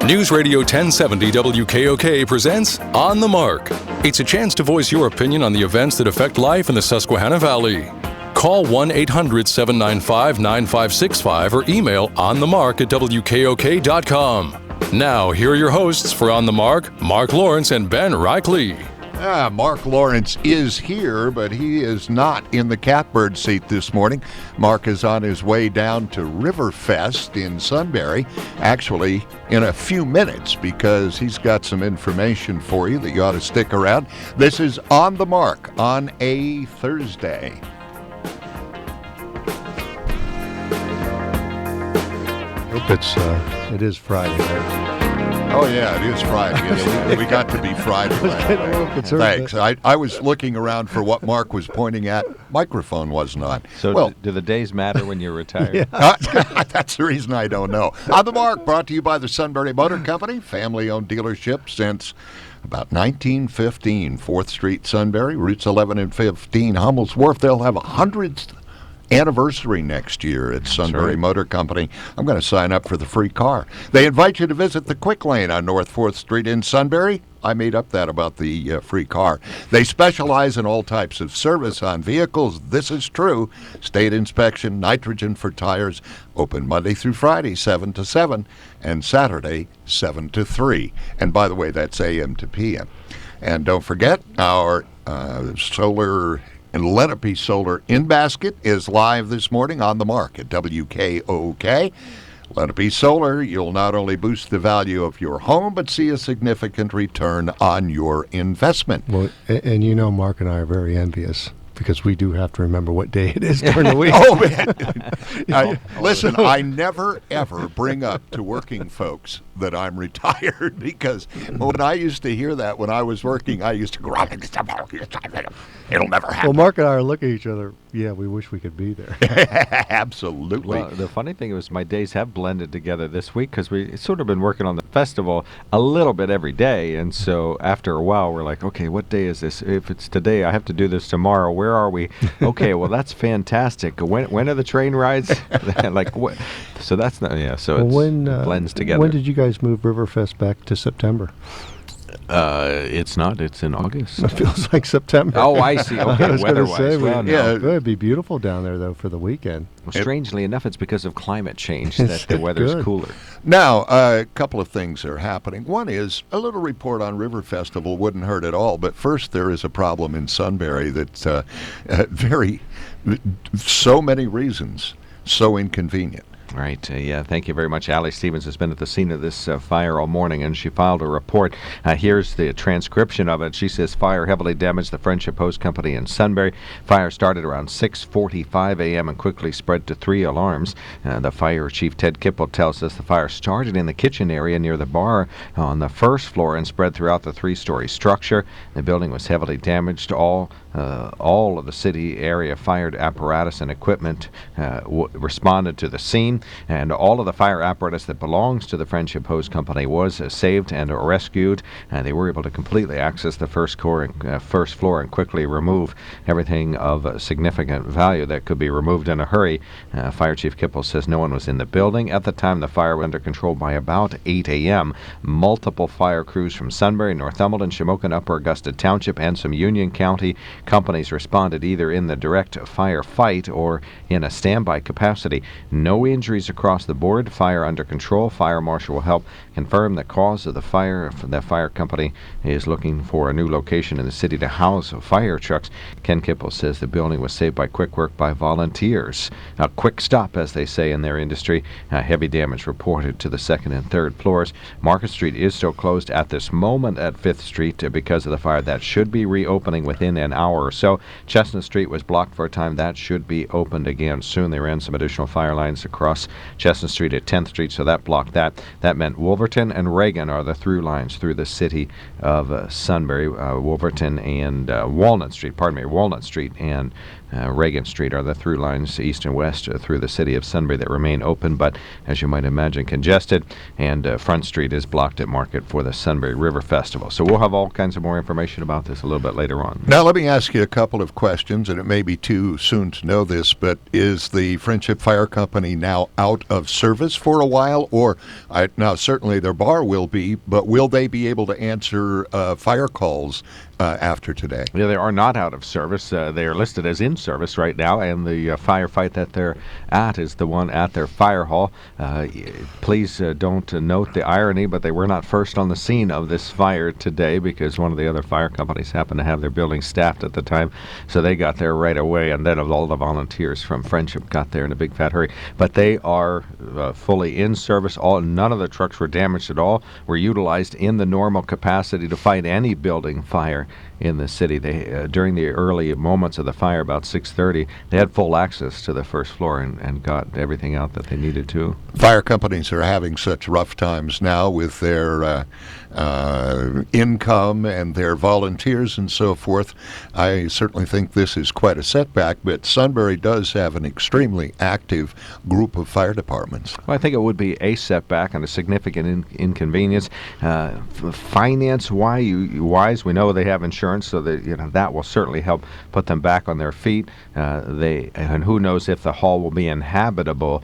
Newsradio 1070 WKOK presents On the Mark. It's a chance to voice your opinion on the events that affect life in the Susquehanna Valley. Call 1-800-795-9565 or email onthemark@wkok.com. Now, here are your hosts for On the Mark, Mark Lawrence and Ben Reichley. Mark Lawrence is here, but he is not in the catbird seat this morning. Mark is on his way down to Riverfest in Sunbury, actually in a few minutes, because he's got some information for you that you ought to stick around. This is On the Mark on a Thursday. It is Friday, right? Oh, yeah, it is Friday. We got to be Friday. Thanks. I was looking around for what Mark was pointing at. Microphone wasn't on. So do the days matter when you're retired? Yeah. That's the reason I don't know. On the Mark, brought to you by the Sunbury Motor Company, family-owned dealership since about 1915. 4th Street, Sunbury, routes 11 and 15, Hummel's Wharf. They'll have 100th anniversary next year at Sunbury Motor Company. I'm going to sign up for the free car. They invite you to visit the Quick Lane on North 4th Street in Sunbury. I made up that about the free car. They specialize in all types of service on vehicles. This is true. State inspection, nitrogen for tires. Open Monday through Friday, 7 to 7, and Saturday, 7 to 3. And by the way, that's AM to PM. And don't forget, our solar and Lenape Solar In-Basket is live this morning on the Mark at WKOK. Lenape Solar, you'll not only boost the value of your home, but see a significant return on your investment. Well, and you know Mark and I are very envious, because we do have to remember what day it is during the week. Oh, man. Listen, I never, ever bring up to working folks that I'm retired, because when I used to hear that when I was working, I used to go, it'll never happen. Well, Mark and I are looking at each other. Yeah, we wish we could be there. Absolutely. Well, the funny thing was my days have blended together this week, because we sort of been working on the festival a little bit every day. And so after a while, we're like, okay, what day is this? If it's today, I have to do this tomorrow. Where are we? Okay, well, that's fantastic. When are the train rides? Like what? So that's not, yeah. So it blends together. When did you guys move Riverfest back to September? It's not. It's in August. It feels like September. Oh, I see. Okay, I was going to say, yeah, it'd be beautiful down there, though, for the weekend. Well, strangely enough, it's because of climate change that the weather's cooler. Now, a couple of things are happening. One is a little report on River Festival wouldn't hurt at all. But first, there is a problem in Sunbury that's so many reasons, so inconvenient. Right. Yeah. Thank you very much. Allie Stevens has been at the scene of this fire all morning, and she filed a report. Here's the transcription of it. She says fire heavily damaged the Friendship Hose Company in Sunbury. Fire started around 6:45 a.m. and quickly spread to 3 alarms. The fire chief, Ted Kipple, tells us the fire started in the kitchen area near the bar on the first floor and spread throughout the 3-story structure. The building was heavily damaged. All of the city area fired apparatus and equipment responded to the scene, and all of the fire apparatus that belongs to the Friendship Hose Company was saved and rescued, and they were able to completely access the first floor and quickly remove everything of significant value that could be removed in a hurry. Fire Chief Kipple says no one was in the building at the time. The fire was under control by about 8 a.m. Multiple fire crews from Sunbury, Northumberland, Shamokin, Upper Augusta Township, and some Union County companies responded either in the direct fire fight or in a standby capacity. No injuries across the board. Fire under control. Fire marshal will help confirm the cause of the fire. The fire company is looking for a new location in the city to house fire trucks. Ken Kipple says the building was saved by quick work by volunteers. A quick stop, as they say in their industry. Heavy damage reported to the 2nd and 3rd floors. Market Street is still closed at this moment at 5th Street because of the fire. That should be reopening within an hour or so. Chestnut Street was blocked for a time. That should be opened again soon. They ran some additional fire lines across Chestnut Street at 10th Street, so that blocked that. That meant Wolverton and Reagan are the through lines through the city of Sunbury. Wolverton and Walnut Street and Reagan Street are the through lines east and west through the city of Sunbury that remain open, but as you might imagine, congested. And Front Street is blocked at Market for the Sunbury River Festival. So we'll have all kinds of more information about this a little bit later on. Now, let me ask you a couple of questions, and it may be too soon to know this, but is the Friendship Fire Company now now out of service for a while, or now certainly their bar will be, but will they be able to answer fire calls after today? Yeah, they are not out of service. They are listed as in service right now, and the firefight that they're at is the one at their fire hall. Please don't note the irony, but they were not first on the scene of this fire today because one of the other fire companies happened to have their building staffed at the time, so they got there right away, and then all the volunteers from Friendship got there in a big fat hurry. But they are fully in service. None of the trucks were damaged at all. Were utilized in the normal capacity to fight any building fire in the city. They during the early moments of the fire, about 6:30, they had full access to the first floor and got everything out that they needed to. Fire companies are having such rough times now with their income and their volunteers and so forth. I certainly think this is quite a setback, but Sunbury does have an extremely active group of fire departments. Well, I think it would be a setback and a significant inconvenience. Finance-wise, we know they have insurance, so that that will certainly help put them back on their feet. And who knows if the hall will be inhabitable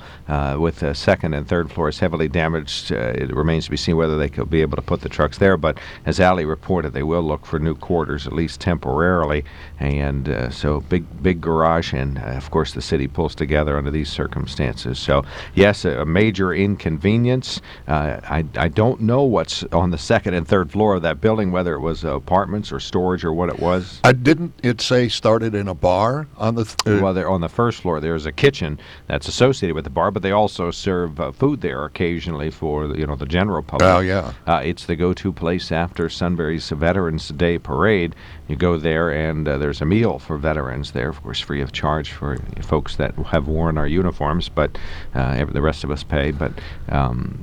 with the second and third floors heavily damaged. It remains to be seen whether they could be able to put the trucks there. But as Allie reported, they will look for new quarters, at least temporarily. And so big garage, and of course the city pulls together under these circumstances. So yes, a major inconvenience. I don't know what's on the second and third floor of that building, whether it was apartments or storage or what it was. Didn't it say started in a bar on the? Well, they're on the first floor. There's a kitchen that's associated with the bar, but they also serve food there occasionally for the general public. Oh yeah. It's the go-to place after Sunbury's Veterans Day Parade. You go there, and there's a meal for veterans there, of course, free of charge for folks that have worn our uniforms, but the rest of us pay. But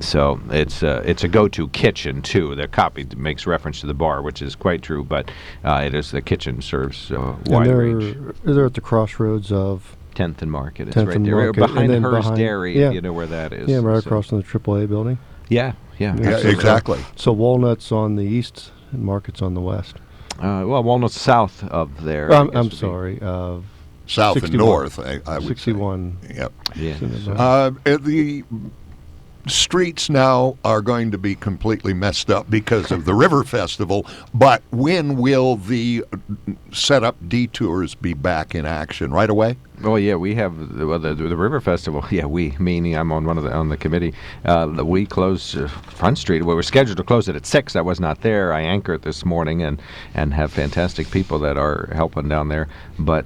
so it's a go-to kitchen too. The copy makes reference to the bar, which is quite true, but it is the kitchen serves wide range. They're at the crossroads of 10th and Market. It's 10th right and there, Market, behind and then Hearst behind- Dairy. yeah. You know where that is. Yeah, right So- across from the AAA building. Yeah. Yeah, Absolutely. exactly. So Walnut's on the east and Market's on the west. Well, Walnut's south of there. I'm sorry. South 61. and north, I would 61. say. Yep. Yeah. The streets now are going to be completely messed up because of the River Festival, but when will the set-up detours be back in action? Right away? Oh yeah, we have the River Festival. Yeah, meaning I'm on the committee. We close Front Street. We were scheduled to close it at 6. I was not there. I anchored this morning and have fantastic people that are helping down there. But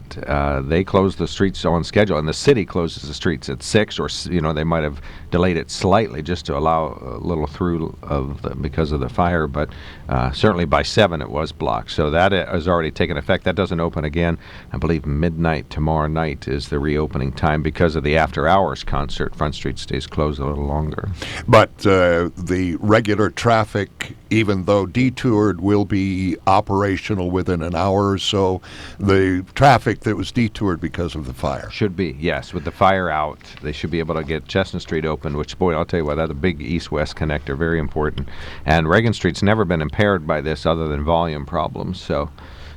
they close the streets on schedule, and the city closes the streets at 6, or they might have delayed it slightly just to allow a little through because of the fire. But certainly by 7 it was blocked. So that has already taken effect. That doesn't open again. I believe midnight tomorrow night is the reopening time because of the after-hours concert. Front Street stays closed a little longer. But the regular traffic, even though detoured, will be operational within an hour or so. The traffic that was detoured because of the fire. Should be, yes. With the fire out, they should be able to get Chestnut Street open, which, boy, I'll tell you what, that's a big east-west connector, very important. And Reagan Street's never been impaired by this other than volume problems, so...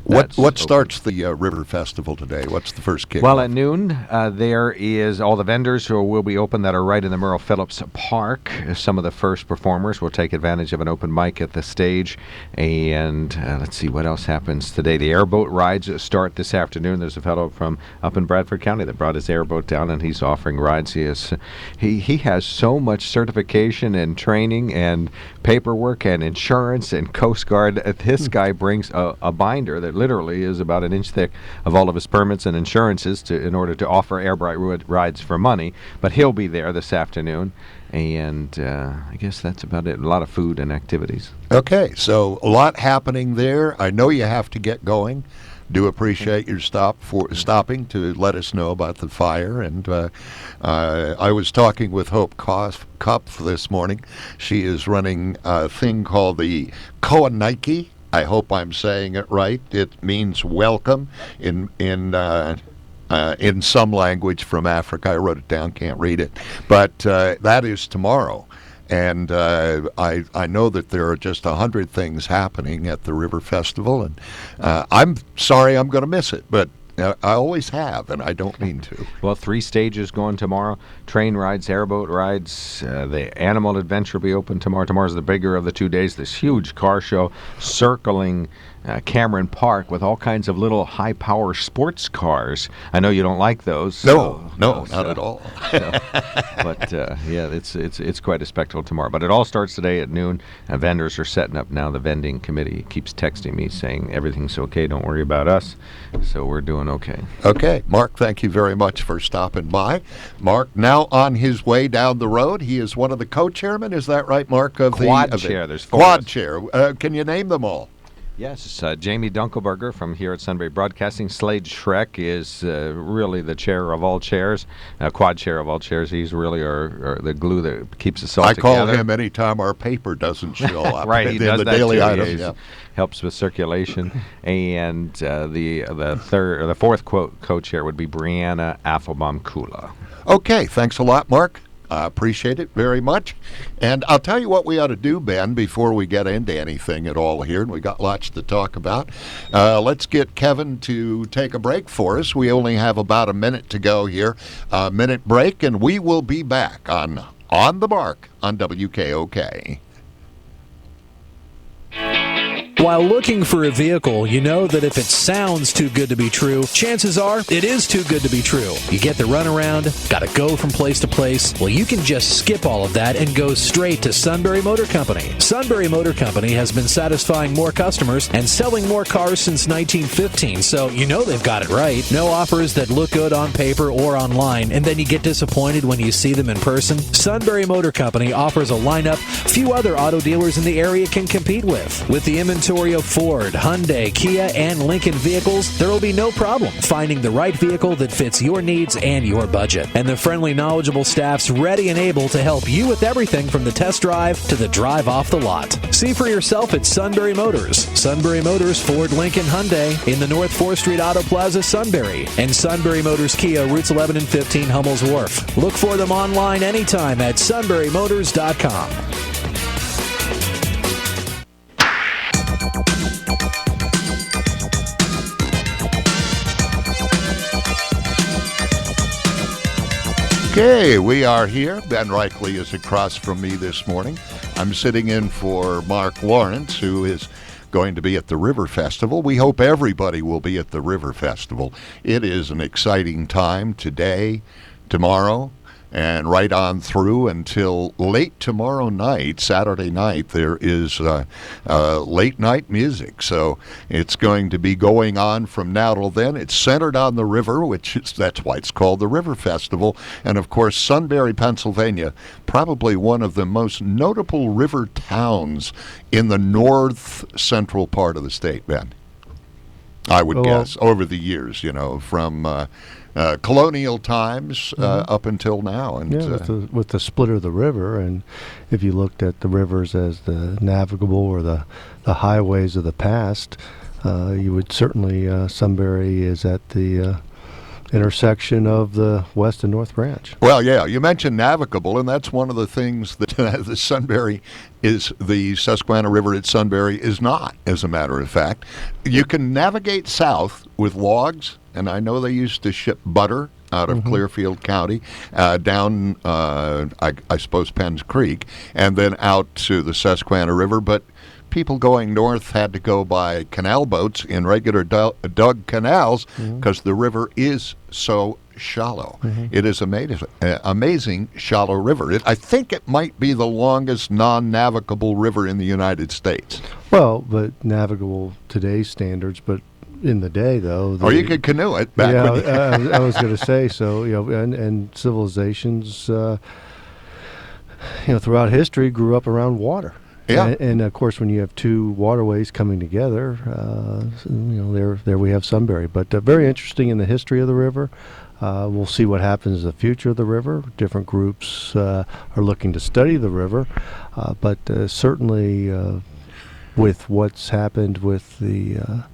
What starts the River Festival today? What's the first kick? Well, at noon, there is all the vendors who will be open that are right in the Merle Phillips Park. Some of the first performers will take advantage of an open mic at the stage. And let's see what else happens today. The airboat rides start this afternoon. There's a fellow from up in Bradford County that brought his airboat down, and he's offering rides. He has so much certification and training and paperwork and insurance and Coast Guard. This guy brings a binder that literally is about an inch thick of all of his permits and insurances in order to offer airboat rides for money. But he'll be there this afternoon, and I guess that's about it. A lot of food and activities. Okay, so a lot happening there. I know you have to get going. Do appreciate your stopping to let us know about the fire. And I was talking with Hope Kopf this morning. She is running a thing called the Koanike. I hope I'm saying it right. It means welcome in some language from Africa. I wrote it down, can't read it. But that is tomorrow. And I know that there are just 100 things happening at the River Festival, and I'm sorry I'm going to miss it, but I always have, and I don't mean to. Well, 3 stages going tomorrow. Train rides, airboat rides. The Animal Adventure will be open tomorrow. Tomorrow's the bigger of the 2 days. This huge car show circling Cameron Park with all kinds of little high-power sports cars. I know you don't like those. No, not at all. But yeah, it's quite a spectacle tomorrow. But it all starts today at noon. Vendors are setting up now. The vending committee keeps texting me saying everything's okay. Don't worry about us. So we're doing okay. Okay, Mark, thank you very much for stopping by. Mark, now on his way down the road, he is one of the co-chairmen. Is that right, Mark? Of Quad the chair. There's 4 Quad chair. Can you name them all? Yes, Jamie Dunkelberger from here at Sunbury Broadcasting. Slade Schreck is really the chair of all chairs, quad chair of all chairs. He's really our the glue that keeps us all together. I call him anytime our paper doesn't show up. Right, he in does the that daily too. items. Yeah, helps with circulation. And the fourth co-chair would be Brianna Affelbaum-Kula. Okay, thanks a lot, Mark. I appreciate it very much. And I'll tell you what we ought to do, Ben, before we get into anything at all here, and we got lots to talk about. Let's get Kevin to take a break for us. We only have about a minute to go here. A minute break, and we will be back on the Mark on WKOK. While looking for a vehicle, you know that if it sounds too good to be true, chances are it is too good to be true. You get the runaround, got to go from place to place. Well, you can just skip all of that and go straight to Sunbury Motor Company. Sunbury Motor Company has been satisfying more customers and selling more cars since 1915, so you know they've got it right. No offers that look good on paper or online, and then you get disappointed when you see them in person. Sunbury Motor Company offers a lineup few other auto dealers in the area can compete with. With the inventory of Ford, Hyundai, Kia, and Lincoln vehicles, there will be no problem finding the right vehicle that fits your needs and your budget. And the friendly, knowledgeable staff's ready and able to help you with everything from the test drive to the drive off the lot. See for yourself at Sunbury Motors. Sunbury Motors, Ford, Lincoln, Hyundai in the North 4th Street Auto Plaza, Sunbury. And Sunbury Motors Kia, routes 11 and 15, Hummel's Wharf. Look for them online anytime at sunburymotors.com. Okay, we are here. Ben Reichley is across from me this morning. I'm sitting in for Mark Lawrence, who is going to be at the River Festival. We hope everybody will be at the River Festival. It is an exciting time today, tomorrow, and right on through until late tomorrow night, Saturday night. There is late night music, so it's going to be going on from now till then. It's centered on the river, that's why it's called the River Festival. And of course, Sunbury, Pennsylvania, probably one of the most notable river towns in the north central part of the state, Ben. I would guess, over the years, from colonial times up until now. And with the split of the river, and if you looked at the rivers as the navigable or the highways of the past, you would certainly, Sunbury is at the intersection of the West and North Branch. Well, yeah, you mentioned navigable, and that's one of the things that the Susquehanna River at Sunbury is not, as a matter of fact. You can navigate south with logs, and I know they used to ship butter out of Clearfield County down, I suppose, Penn's Creek, and then out to the Susquehanna River, but people going north had to go by canal boats in regular dug canals because the river is so shallow. It is amazing shallow river. I think it might be the longest non-navigable river in the United States. Well, but navigable today's standards, but in the day, though. Or you could canoe it back when I was going to say, so, and civilizations, throughout history grew up around water. Yeah. And of course, when you have two waterways coming together, there we have Sunbury. But very interesting in the history of the river. We'll see what happens in the future of the river. Different groups are looking to study the river, but certainly with what's happened with the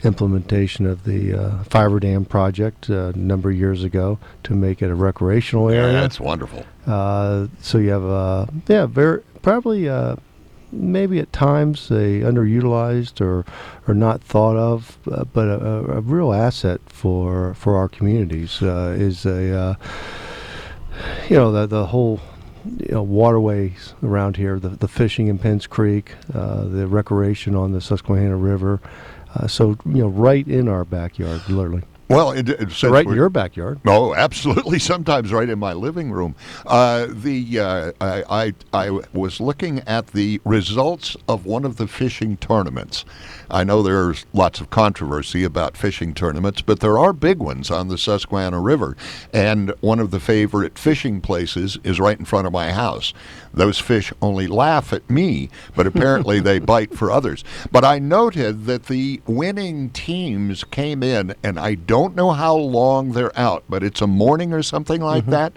implementation of the fiber dam project a number of years ago to make it a recreational area. Yeah, that's wonderful. So you have, probably maybe at times they underutilized or not thought of, but a real asset for our communities is the whole waterways around here, the fishing in Penns Creek, the recreation on the Susquehanna River, so right in our backyard, literally. Well, right in your backyard. Oh, absolutely. Sometimes right in my living room. I was looking at the results of one of the fishing tournaments. I know there's lots of controversy about fishing tournaments, but there are big ones on the Susquehanna River. And one of the favorite fishing places is right in front of my house. Those fish only laugh at me, but apparently they bite for others. But I noted that the winning teams came in, and I don't know how long they're out, but it's a morning or something like that,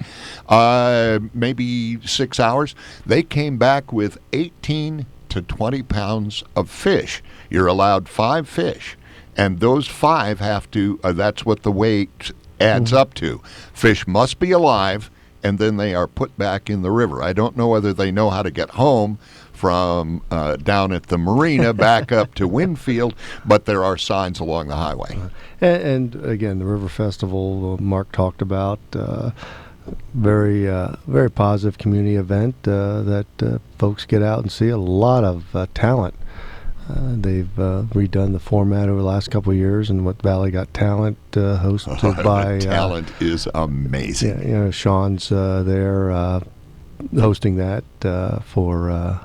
maybe 6 hours. They came back with 18 to 20 pounds of fish. You're allowed 5 fish, and those 5 have to, that's what the weight adds up to. Fish must be alive, and then they are put back in the river. I don't know whether they know how to get home from down at the marina back up to Winfield, but there are signs along the highway. And again, the River Festival Mark talked about, very positive community event that folks get out and see a lot of talent. They've redone the format over the last couple of years, and what Valley Got Talent hosted by talent is amazing. Yeah, Sean's there hosting that for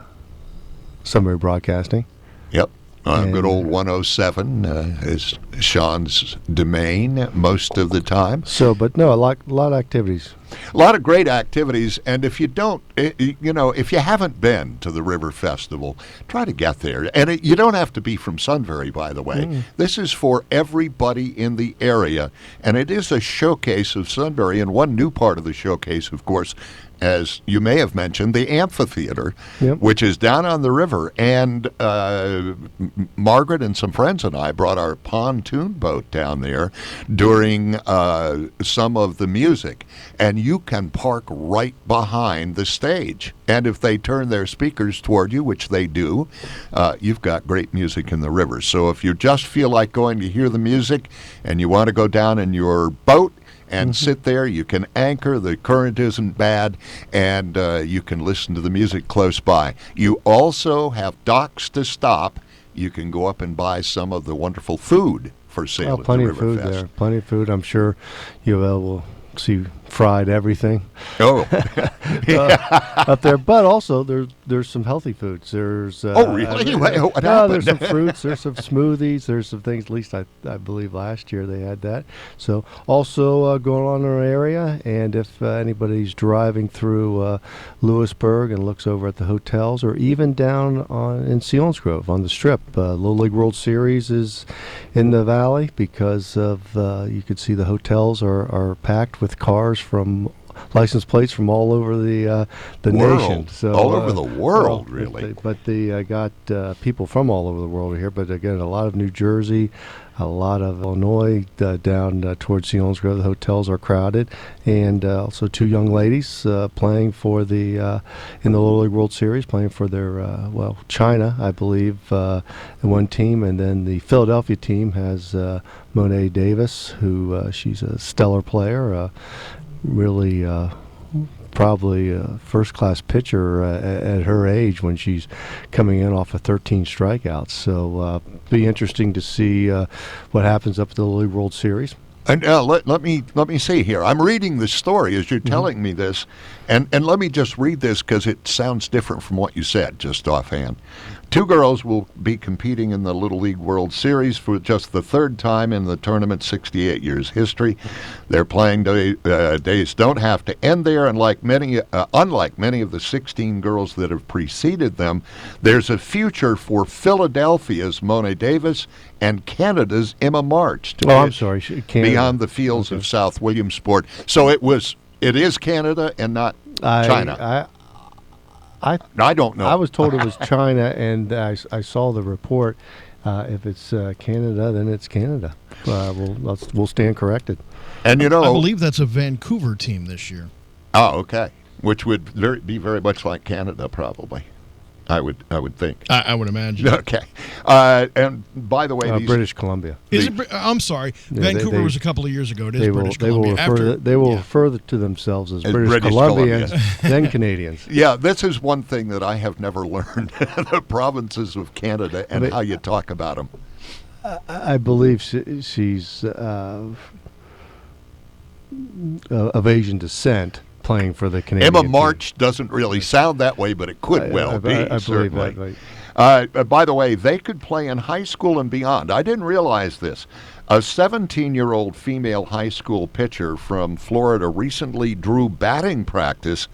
Sunbury Broadcasting. Yep. Good old 107 is Sean's domain most of the time. So, but no, a lot of activities. A lot of great activities, and if you don't, if you haven't been to the River Festival, try to get there. And you don't have to be from Sunbury, by the way. This is for everybody in the area, and it is a showcase of Sunbury. And one new part of the showcase, of course, as you may have mentioned, the amphitheater, which is down on the river. And Margaret and some friends and I brought our pontoon boat down there during some of the music. And you can park right behind the stage. And if they turn their speakers toward you, which they do, you've got great music in the river. So if you just feel like going to hear the music and you want to go down in your boat and sit there, you can anchor, the current isn't bad, and you can listen to the music close by. You also have docks to stop. You can go up and buy some of the wonderful food for sale at the River Fest. Plenty of food there. Plenty of food. I'm sure you will see fried everything. Oh, up there. But also there's some healthy foods. There's really? What happened? There's some fruits. There's some smoothies. There's some things. At least I believe last year they had that. So also going on in our area. And if anybody's driving through Lewisburg and looks over at the hotels, or even down in Selinsgrove on the Strip, Little League World Series is in the valley because of you could see the hotels are packed with cars from license plates from all over the nation. So all over the world, really. But they got people from all over the world here. But again, a lot of New Jersey, a lot of Illinois, down towards Selinsgrove. The hotels are crowded, and also 2 young ladies playing for the in the Little League World Series, playing for their China, I believe, in one team, and then the Philadelphia team has Monet Davis, who she's a stellar player, really. Probably a first-class pitcher at her age when she's coming in off of 13 strikeouts. So be interesting to see what happens up at the Little League World Series. And let me see here. I'm reading the story as you're telling me this, and let me just read this because it sounds different from what you said just offhand. 2 girls will be competing in the Little League World Series for just the 3rd time in the tournament's 68 years history. Their playing days don't have to end there, and unlike many of the 16 girls that have preceded them, there's a future for Philadelphia's Monet Davis and Canada's Emma March to beyond the fields of South Williamsport. So it is Canada and not China. I don't know. I was told it was China, and I saw the report. If it's Canada, then it's Canada. We'll stand corrected. And I believe that's a Vancouver team this year. Oh, okay. Which would be very much like Canada, probably. I would think. I would imagine. Okay. And by the way, British Columbia. I'm sorry. Yeah, Vancouver was a couple of years ago. It is British Columbia. They will refer to themselves as British Columbians, then Canadians. Yeah, this is one thing that I have never learned, the provinces of Canada and how you talk about them. I believe she's of Asian descent, playing for the Canadian Emma team. March doesn't really sound that way, but it could well be. I believe certainly. that. Right. By the way, they could play in high school and beyond. I didn't realize this. A 17-year-old female high school pitcher from Florida recently drew batting practice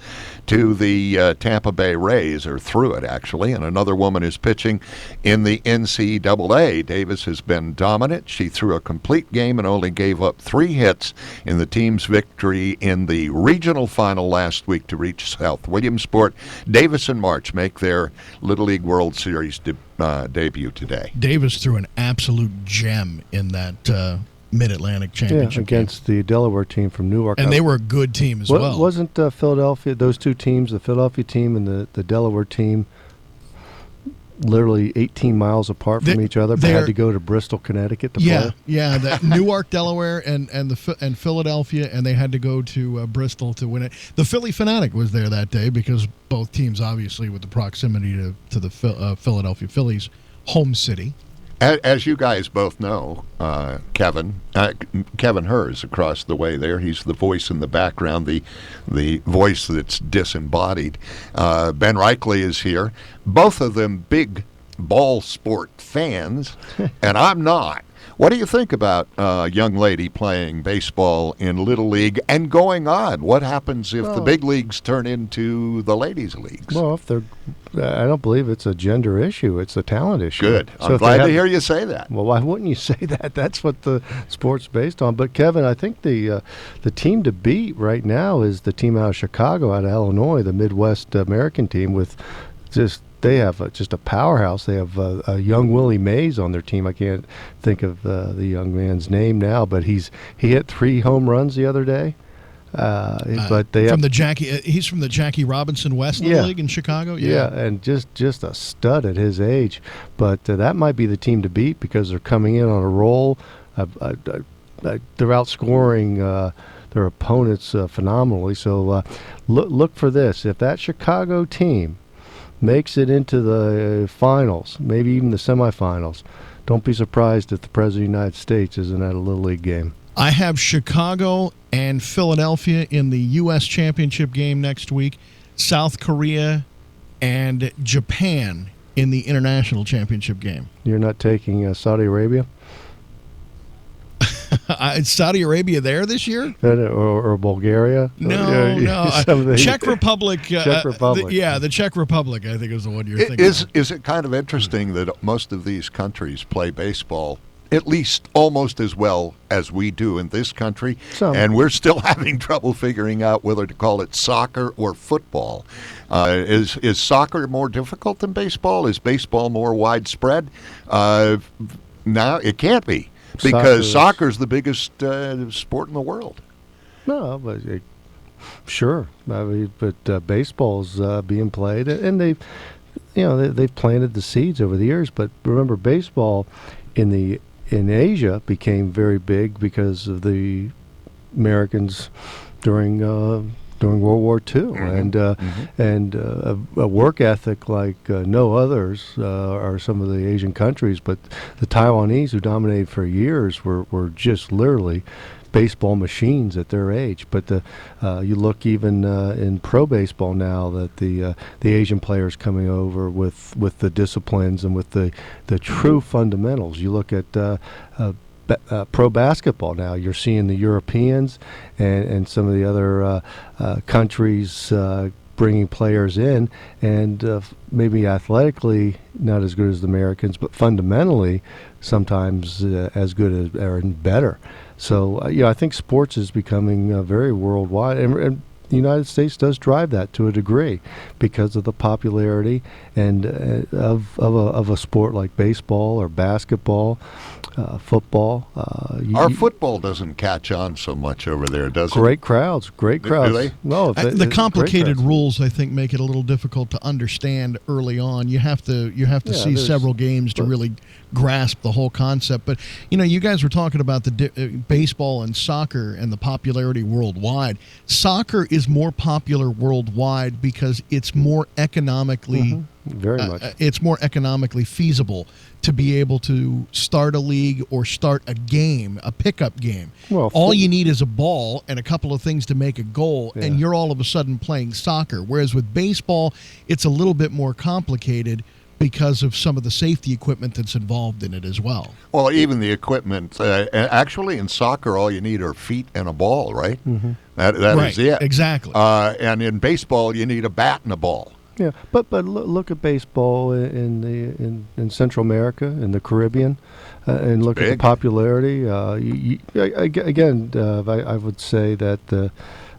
to the Tampa Bay Rays, or threw it actually, and another woman is pitching in the NCAA. Davis has been dominant. She threw a complete game and only gave up 3 hits in the team's victory in the regional final last week to reach South Williamsport. Davis and March make their Little League World Series debut today. Davis threw an absolute gem in that Mid-Atlantic Championship against the Delaware team from Newark. And they were a good team as well. Wasn't Philadelphia, those two teams, the Philadelphia team and the Delaware team, literally 18 miles apart from each other, but had to go to Bristol, Connecticut to play? Yeah, that Newark, Delaware, and Philadelphia, and they had to go to Bristol to win it. The Philly Fanatic was there that day because both teams, obviously, with the proximity to the Philadelphia Phillies' home city. As you guys both know, Kevin Hers across the way there, he's the voice in the background, the voice that's disembodied. Ben Reichley is here. Both of them big ball sport fans, and I'm not. What do you think about a young lady playing baseball in Little League and going on? What happens if the big leagues turn into the ladies' leagues? Well, I don't believe it's a gender issue. It's a talent issue. Good. I'm glad to hear you say that. Well, why wouldn't you say that? That's what the sport's based on. But, Kevin, I think the team to beat right now is the team out of Chicago, out of Illinois, the Midwest American team with they have just a powerhouse. They have a young Willie Mays on their team. I can't think of the young man's name now, but he hit 3 home runs the other day. But they he's from the Jackie Robinson West League in Chicago. Yeah, and just a stud at his age. But that might be the team to beat because they're coming in on a roll. They're outscoring their opponents phenomenally. So look for this. If that Chicago team makes it into the finals, maybe even the semifinals, don't be surprised if the President of the United States isn't at a Little League game. I have Chicago and Philadelphia in the U.S. Championship game next week, South Korea and Japan in the International Championship game. You're not taking Saudi Arabia? Is Saudi Arabia there this year? Or Bulgaria? No. Czech Republic. Czech Republic. The Czech Republic, I think, is the one you're thinking of. Is it kind of interesting that most of these countries play baseball at least almost as well as we do in this country, and we're still having trouble figuring out whether to call it soccer or football? Is soccer more difficult than baseball? Is baseball more widespread? No, it can't be. Because soccer's the biggest sport in the world. No, but sure. I mean, but baseball's being played, and they've planted the seeds over the years. But remember, baseball in Asia became very big because of the Americans during World War II, and a work ethic like no others are some of the Asian countries. But the Taiwanese, who dominated for years, were just literally baseball machines at their age. But you look even in pro baseball now that the Asian players coming over with the disciplines and with the true fundamentals. You look at pro basketball now. You're seeing the Europeans and some of the other countries bringing players in, and maybe athletically not as good as the Americans, but fundamentally sometimes as good as or better. So I think sports is becoming very worldwide, and the United States does drive that to a degree because of the popularity and of a sport like baseball or basketball, football. Our football doesn't catch on so much over there, does it? Great crowds. Do they? No, the complicated rules, I think, make it a little difficult to understand early on. You have to see several games to really grasp the whole concept. But you guys were talking about the baseball and soccer and the popularity worldwide. Soccer is more popular worldwide because it's more economically very much. It's more economically feasible to be able to start a league or start a game, a pickup game. Well, all you need is a ball and a couple of things to make a goal, and you're all of a sudden playing soccer. Whereas with baseball, it's a little bit more complicated because of some of the safety equipment that's involved in it as well. Well, even the equipment. Actually, in soccer, all you need are feet and a ball, right? Mm-hmm. That right, is it. Exactly. And in baseball, you need a bat and a ball. Yeah, but look at baseball in Central America, in the Caribbean, and look at the popularity. I would say that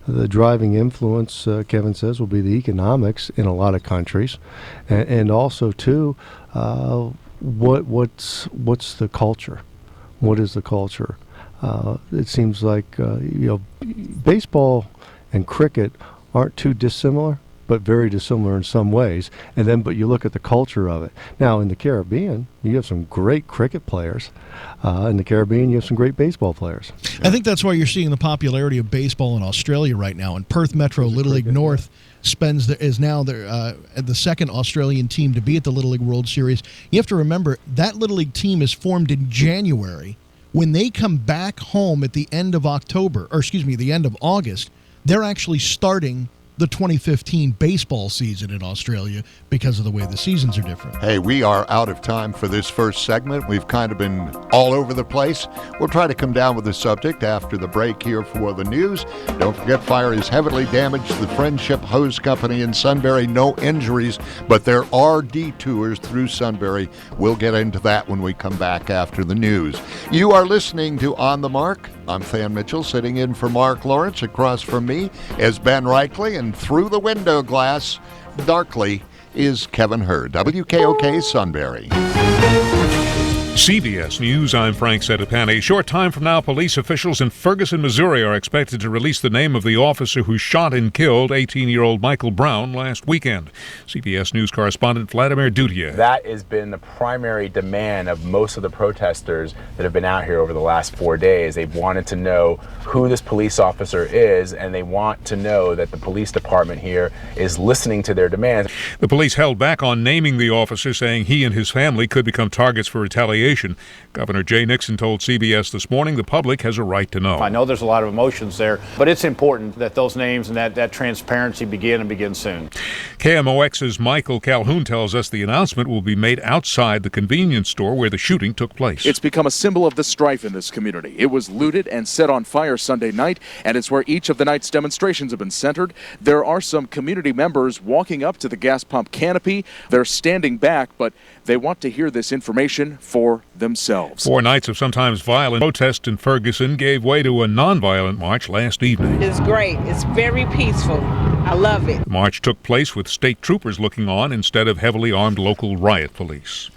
the driving influence, Kevin says, will be the economics in a lot of countries, and also too, what's the culture? What is the culture? It seems like baseball and cricket aren't too dissimilar, but very dissimilar in some ways. But you look at the culture of it. Now, in the Caribbean, you have some great cricket players. In the Caribbean, you have some great baseball players. I think that's why you're seeing the popularity of baseball in Australia right now. And Perth Metro Little League North is now the second Australian team to be at the Little League World Series. You have to remember, that Little League team is formed in January. When they come back home at the end of the end of August, they're actually starting the 2015 baseball season in Australia because of the way the seasons are different. Hey, we are out of time for this first segment. We've kind of been all over the place. We'll try to come down with the subject after the break here for the news. Don't forget, fire has heavily damaged the Friendship Hose Company in Sunbury. No injuries, but there are detours through Sunbury. We'll get into that when we come back after the news. You are listening to On the Mark. I'm Fan Mitchell, sitting in for Mark Lawrence. Across from me is Ben Reichley, and through the window glass, darkly, is Kevin Hurd. WKOK Sunbury. CBS News, I'm Frank Sedapani. A short time from now, police officials in Ferguson, Missouri are expected to release the name of the officer who shot and killed 18-year-old Michael Brown last weekend. CBS News correspondent Vladimir Dutia. That has been the primary demand of most of the protesters that have been out here over the last 4 days. They've wanted to know who this police officer is, and they want to know that the police department here is listening to their demands. The police held back on naming the officer, saying he and his family could become targets for retaliation. Governor Jay Nixon told CBS this morning the public has a right to know. I know there's a lot of emotions there, but it's important that those names and that transparency begin soon. KMOX's Michael Calhoun tells us the announcement will be made outside the convenience store where the shooting took place. It's become a symbol of the strife in this community. It was looted and set on fire Sunday night, and it's where each of the night's demonstrations have been centered. There are some community members walking up to the gas pump canopy. They're standing back, but they want to hear this information for themselves. 4 nights of sometimes violent protest in Ferguson gave way to a nonviolent march last evening. It's great. It's very peaceful. I love it. The march took place with state troopers looking on instead of heavily armed local riot police.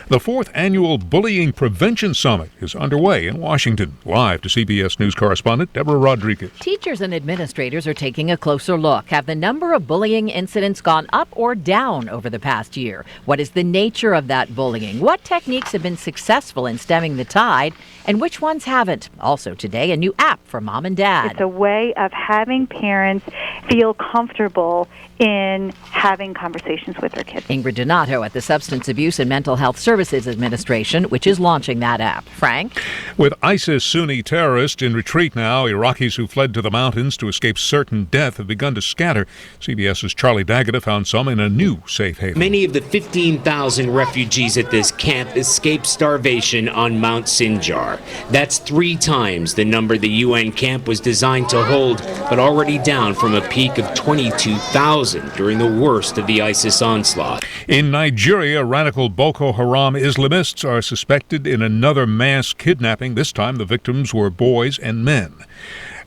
The 4th Annual Bullying Prevention Summit is underway in Washington. Live to CBS News correspondent Deborah Rodriguez. Teachers and administrators are taking a closer look. Have the number of bullying incidents gone up or down over the past year? What is the nature of that bullying? What techniques have been successful in stemming the tide? And which ones haven't? Also today, a new app for mom and dad. It's a way of having parents feel comfortable in having conversations with their kids. Ingrid Donato at the Substance Abuse and Mental Health Services Administration, which is launching that app. Frank? With ISIS Sunni terrorists in retreat now, Iraqis who fled to the mountains to escape certain death have begun to scatter. CBS's Charlie Daggett found some in a new safe haven. Many of the 15,000 refugees at this camp escaped starvation on Mount Sinjar. That's 3 times the number the UN camp was designed to hold, but already down from a peak of 22,000 1,000 during the worst of the ISIS onslaught. In Nigeria, radical Boko Haram Islamists are suspected in another mass kidnapping. This time the victims were boys and men.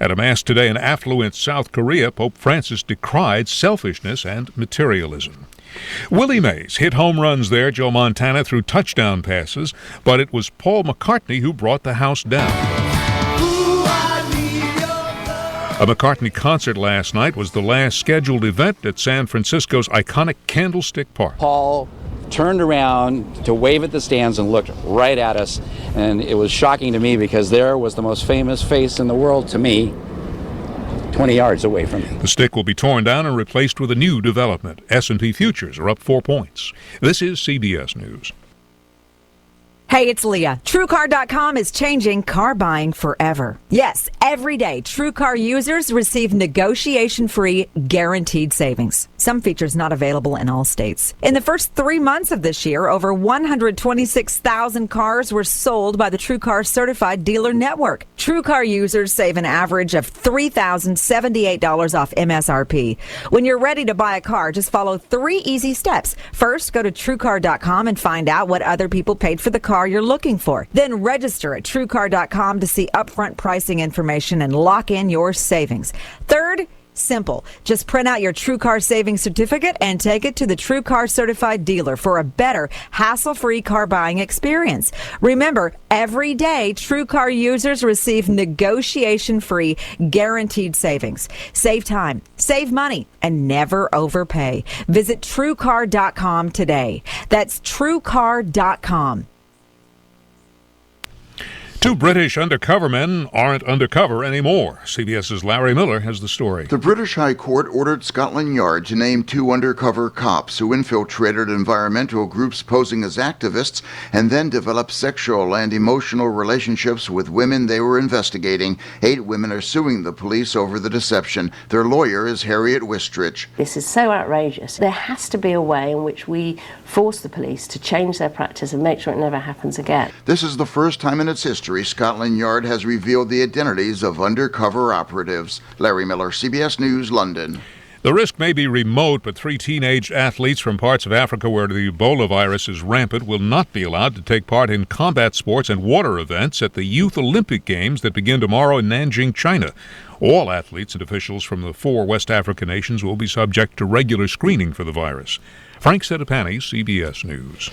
At a mass today in affluent South Korea, Pope Francis decried selfishness and materialism. Willie Mays hit home runs there. Joe Montana threw touchdown passes, but it was Paul McCartney who brought the house down. A McCartney concert last night was the last scheduled event at San Francisco's iconic Candlestick Park. Paul turned around to wave at the stands and looked right at us, and it was shocking to me because there was the most famous face in the world to me, 20 yards away from me. The stick will be torn down and replaced with a new development. S&P futures are up 4 points. This is CBS News. Hey, it's Leah. TrueCar.com is changing car buying forever. Yes, every day, TrueCar users receive negotiation-free, guaranteed savings. Some features not available in all states. In the first 3 months of this year, over 126,000 cars were sold by the TrueCar Certified Dealer Network. TrueCar users save an average of $3,078 off MSRP. When you're ready to buy a car, just follow 3 easy steps. First, go to TrueCar.com and find out what other people paid for the car you're looking for. Then register at TrueCar.com to see upfront pricing information and lock in your savings. Third, simple. Just print out your TrueCar savings certificate and take it to the TrueCar certified dealer for a better, hassle-free car buying experience. Remember, every day, TrueCar users receive negotiation-free, guaranteed savings. Save time, save money, and never overpay. Visit TrueCar.com today. That's TrueCar.com. 2 British undercover men aren't undercover anymore. CBS's Larry Miller has the story. The British High Court ordered Scotland Yard to name 2 undercover cops who infiltrated environmental groups posing as activists and then developed sexual and emotional relationships with women they were investigating. 8 women are suing the police over the deception. Their lawyer is Harriet Wistrich. This is so outrageous. There has to be a way in which we force the police to change their practice and make sure it never happens again. This is the first time in its history Scotland Yard has revealed the identities of undercover operatives. Larry Miller, CBS News, London. The risk may be remote, but 3 teenage athletes from parts of Africa where the Ebola virus is rampant will not be allowed to take part in combat sports and water events at the Youth Olympic Games that begin tomorrow in Nanjing, China. All athletes and officials from the 4 West African nations will be subject to regular screening for the virus. Frank Sedapani, CBS News.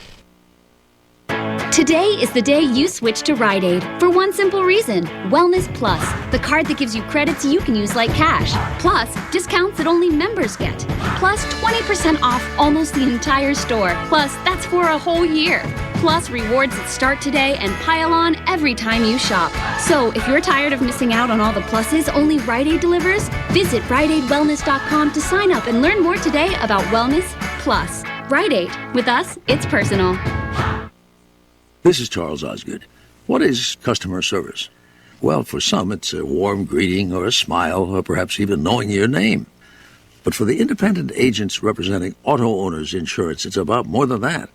Today is the day you switch to Rite Aid for one simple reason. Wellness Plus, the card that gives you credits you can use like cash. Plus, discounts that only members get. Plus, 20% off almost the entire store. Plus, that's for a whole year. Plus, rewards that start today and pile on every time you shop. So, if you're tired of missing out on all the pluses only Rite Aid delivers, visit RiteAidWellness.com to sign up and learn more today about Wellness Plus. Rite Aid. With us, it's personal. This is Charles Osgood. What is customer service? Well, for some, it's a warm greeting or a smile or perhaps even knowing your name. But for the independent agents representing auto owners insurance, it's about more than that.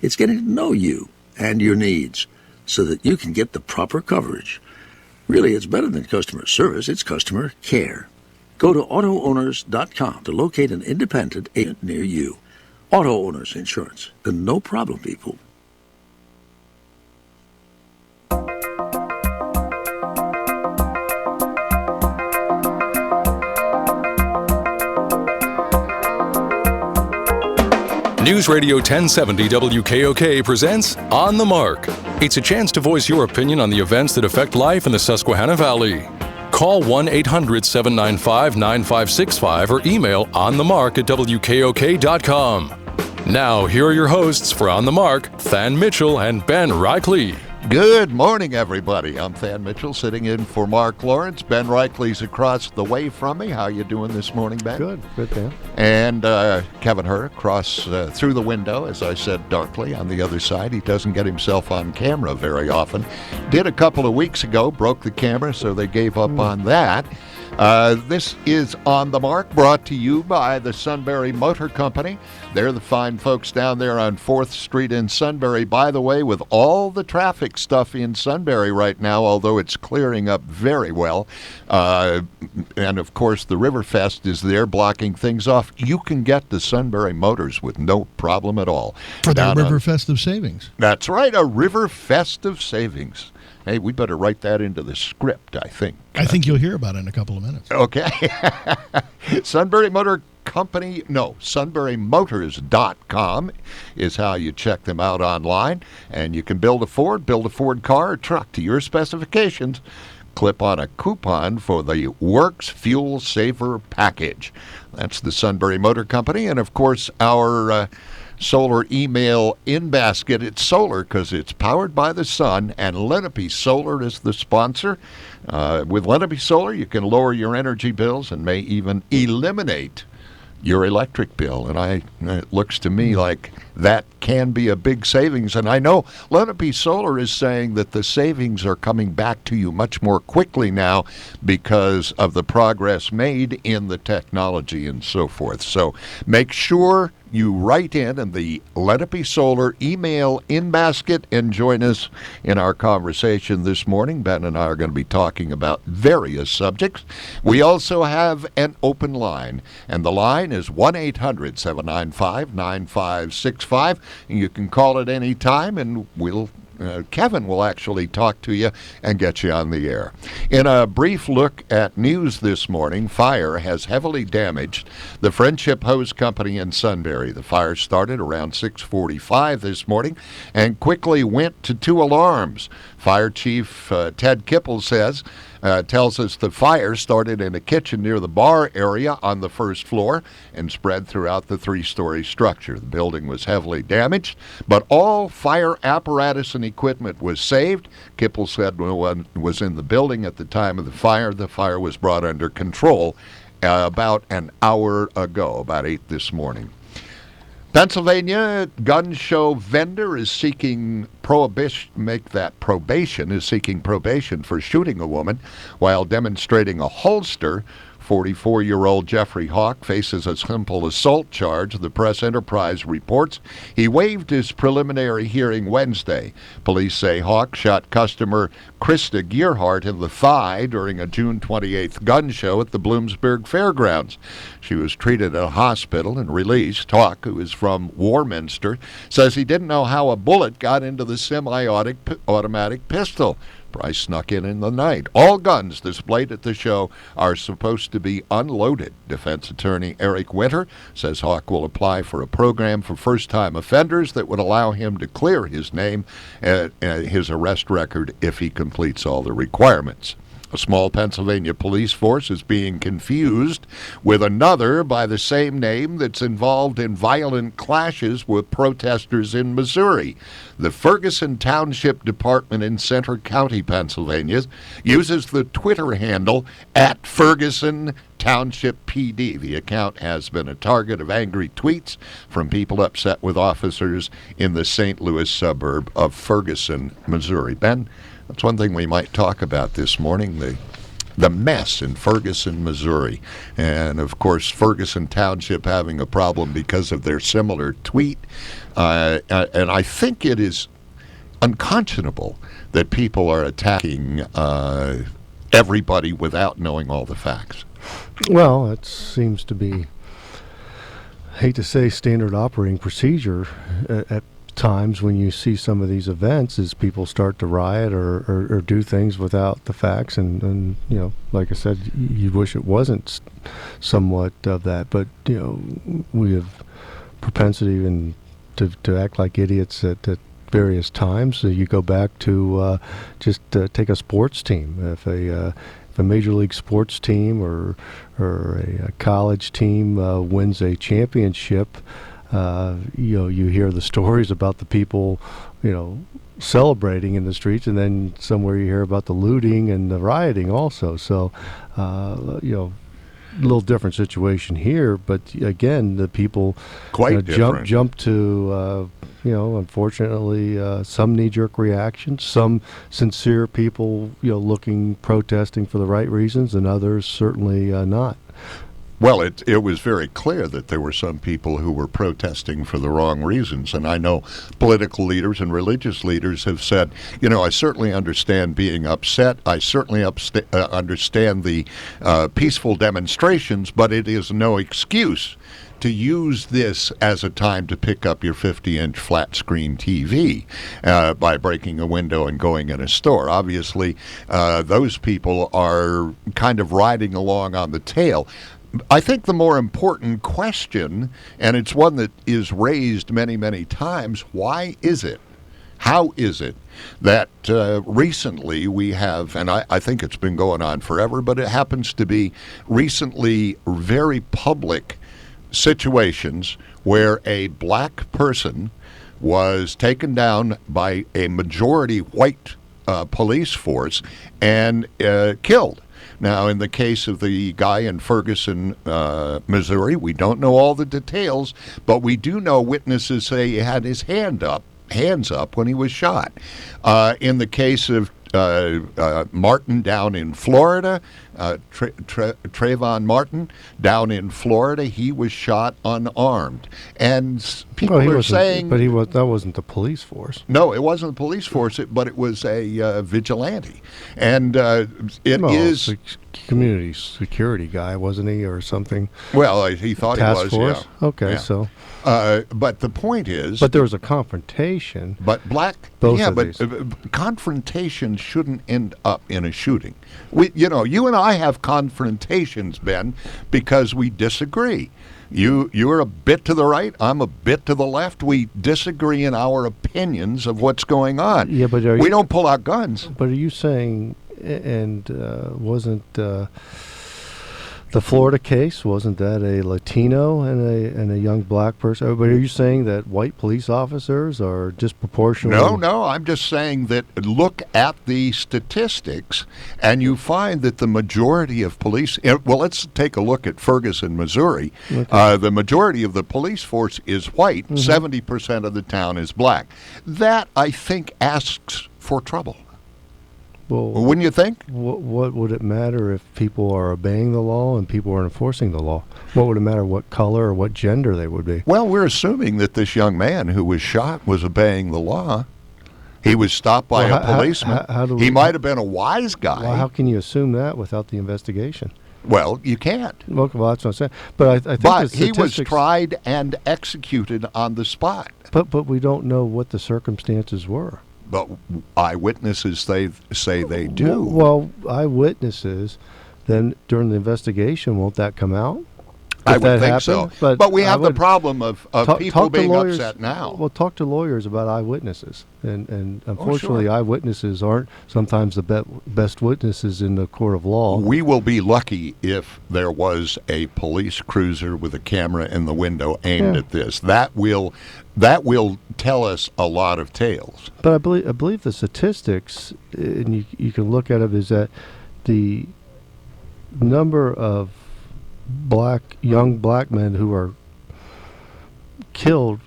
It's getting to know you and your needs so that you can get the proper coverage. Really, it's better than customer service. It's customer care. Go to AutoOwners.com to locate an independent agent near you. Auto Owners Insurance. The no problem people. Newsradio 1070 WKOK presents On the Mark. It's a chance to voice your opinion on the events that affect life in the Susquehanna Valley. Call 1-800-795-9565 or email onthemark@wkok.com. Now, here are your hosts for On the Mark, Than Mitchell and Ben Reichley. Good morning, everybody. I'm Than Mitchell, sitting in for Mark Lawrence. Ben Reichley's across the way from me. How you doing this morning, Ben? Good, Dan. And Kevin Hur across through the window, as I said darkly, on the other side. He doesn't get himself on camera very often. Did a couple of weeks ago, broke the camera, so they gave up on that. This is On the Mark, brought to you by the Sunbury Motor Company. They're the fine folks down there on 4th Street in Sunbury. By the way, with all the traffic stuff in Sunbury right now, although it's clearing up very well, and of course the Riverfest is there blocking things off, you can get to Sunbury Motors with no problem at all. For their Riverfest of Savings. That's right, a Riverfest of Savings. Hey, we better write that into the script, I think. I think you'll hear about it in a couple of minutes. Okay. Sunbury Motor Company, no, sunburymotors.com is how you check them out online. And you can build a Ford car or truck to your specifications. Clip on a coupon for the Works Fuel Saver Package. That's the Sunbury Motor Company. And, of course, our solar email in basket. It's solar because it's powered by the sun, and Lenape Solar is the sponsor. With Lenape Solar, you can lower your energy bills and may even eliminate your electric bill. And it looks to me like that can be a big savings. And I know Lenape Solar is saying that the savings are coming back to you much more quickly now because of the progress made in the technology and so forth. So make sure you write in the Lenape Solar email in basket and join us in our conversation this morning. Ben and I are going to be talking about various subjects. We also have an open line, and the line is 1-800-795-9565. You can call at any time, and Kevin will actually talk to you and get you on the air. In a brief look at news this morning, fire has heavily damaged the Friendship Hose Company in Sunbury. The fire started around 6:45 this morning and quickly went to 2 alarms. Fire Chief Ted Kipple tells us the fire started in a kitchen near the bar area on the first floor and spread throughout the 3-story structure. The building was heavily damaged, but all fire apparatus and equipment was saved. Kipple said no one was in the building at the time of the fire. The fire was brought under control about an hour ago, about 8 this morning. Pennsylvania gun show vendor is seeking probation for shooting a woman while demonstrating a holster. 44-year-old Jeffrey Hawk faces a simple assault charge. The Press Enterprise reports he waived his preliminary hearing Wednesday. Police say Hawk shot customer Krista Gearhart in the thigh during a June 28th gun show at the Bloomsburg Fairgrounds. She was treated at a hospital and released. Hawk, who is from Warminster, says he didn't know how a bullet got into the semi-automatic pistol. Price snuck in the night. All guns displayed at the show are supposed to be unloaded. Defense attorney Eric Winter says Hawk will apply for a program for first-time offenders that would allow him to clear his name and his arrest record if he completes all the requirements. A small Pennsylvania police force is being confused with another by the same name that's involved in violent clashes with protesters in Missouri. The Ferguson Township Department in Center County, Pennsylvania, uses the Twitter handle @Ferguson Township PD. The account has been a target of angry tweets from people upset with officers in the St. Louis suburb of Ferguson, Missouri. Ben, that's one thing we might talk about this morning, the mess in Ferguson, Missouri. And, of course, Ferguson Township having a problem because of their similar tweet. And I think it is unconscionable that people are attacking everybody without knowing all the facts. Well, it seems to be, I hate to say, standard operating procedure at times when you see some of these events, is people start to riot or do things without the facts, and like I said, you wish it wasn't somewhat of that, but we have propensity even to act like idiots at various times. So you go back to take a sports team. If a major league sports team or a college team wins a championship, you hear the stories about the people, celebrating in the streets, and then somewhere you hear about the looting and the rioting also. So, little different situation here, but again, the people jump to unfortunately, some knee-jerk reactions, some sincere people, protesting for the right reasons, and others certainly not. Well, it was very clear that there were some people who were protesting for the wrong reasons, and I know political leaders and religious leaders have said, I certainly understand being upset. I certainly understand the peaceful demonstrations, but it is no excuse to use this as a time to pick up your 50-inch flat-screen TV by breaking a window and going in a store. Obviously, those people are kind of riding along on the tail. I think the more important question, and it's one that is raised many, many times, why is it? How is it that recently we have, and I think it's been going on forever, but it happens to be recently very public situations where a black person was taken down by a majority white police force and killed. Now, in the case of the guy in Ferguson, Missouri, we don't know all the details, but we do know witnesses say he had his hands up when he was shot. In the case of Martin down in Florida, Trayvon Martin down in Florida, he was shot unarmed, and people are saying, but that wasn't the police force. No, it wasn't the police force, but it was a vigilante, and it is a community security guy, wasn't he, or something? Well, he thought Task he was. Force? Yeah. Okay, yeah. so. But the point is, but there was a confrontation. But confrontation shouldn't end up in a shooting. You and I have confrontations, Ben, because we disagree. You're a bit to the right, I'm a bit to the left. We disagree in our opinions of what's going on. Yeah, but we don't pull out guns. But are you saying, and wasn't the Florida case, wasn't that a Latino and a young black person? But are you saying that white police officers are disproportionately? No, I'm just saying that look at the statistics, and you find that the majority of police, well, let's take a look at Ferguson, Missouri. Okay. The majority of the police force is white, 70% of the town is black. That, I think, asks for trouble. Well, wouldn't you think? What would it matter if people are obeying the law and people are enforcing the law? What would it matter what color or what gender they would be? Well, we're assuming that this young man who was shot was obeying the law. He was stopped by a policeman. He might have been a wise guy. Well, how can you assume that without the investigation? Well, you can't. Well, that's what I'm saying. But I think he was tried and executed on the spot. But we don't know what the circumstances were. But eyewitnesses, they say they do. Well, eyewitnesses, then during the investigation, won't that come out? I would think so. But we have the problem of people being upset now. Well, talk to lawyers about eyewitnesses. And unfortunately, eyewitnesses aren't sometimes the best witnesses in the court of law. We will be lucky if there was a police cruiser with a camera in the window aimed at this. That will tell us a lot of tales. But I believe the statistics, and you can look at it, is that the number of young black men who are killed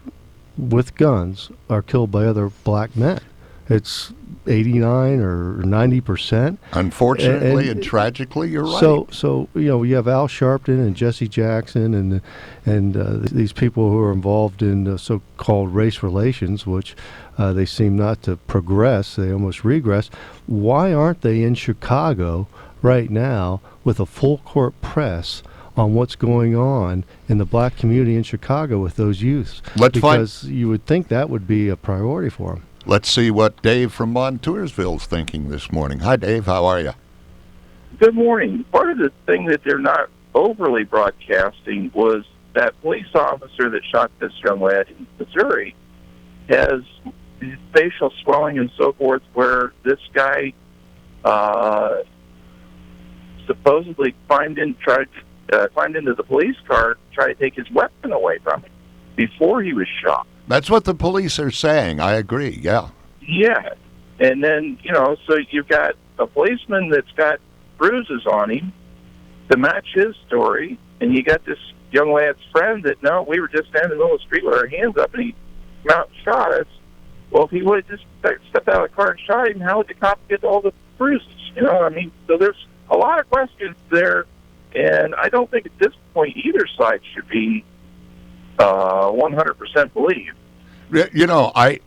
with guns are killed by other black men. It's 89 or 90%. Unfortunately and tragically, you're right. So you have Al Sharpton and Jesse Jackson and these people who are involved in so-called race relations, which they seem not to progress. They almost regress. Why aren't they in Chicago right now with a full court press on what's going on in the black community in Chicago with those youths? Because you would think that would be a priority for them. Let's see what Dave from Montoursville's thinking this morning. Hi, Dave. How are you? Good morning. Part of the thing that they're not overly broadcasting was that police officer that shot this young lad in Missouri has facial swelling and so forth, where this guy supposedly climbed into the police car to try to take his weapon away from him before he was shot. That's what the police are saying. I agree, yeah. Yeah. And then, so you've got a policeman that's got bruises on him, to match his story, and you got this young lad's friend that, no, we were just standing in the middle of the street with our hands up, and he came out and shot us. Well, if he would have just stepped out of the car and shot him, how would the cop get all the bruises? You know, I mean, so there's a lot of questions there, and I don't think at this point either side should be 100% believed. You know, I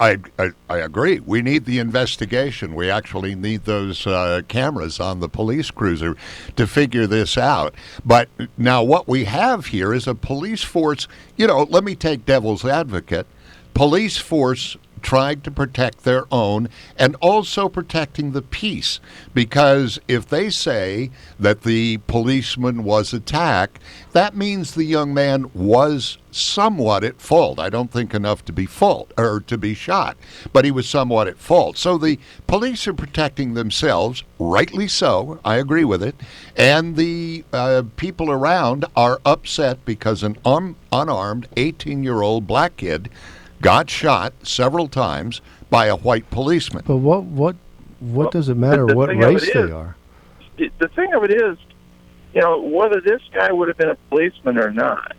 agree. We need the investigation. We actually need those cameras on the police cruiser to figure this out. But now what we have here is a police force, you know, let me take devil's advocate. Police force trying to protect their own and also protecting the peace. Because if they say that the policeman was attacked, that means the young man was somewhat at fault. I don't think enough to be to be shot, but he was somewhat at fault. So the police are protecting themselves, rightly so, I agree with it, and the people around are upset because an unarmed 18-year-old black kid got shot several times by a white policeman. But what does it matter what race they are? The thing of it is, you know, whether this guy would have been a policeman or not,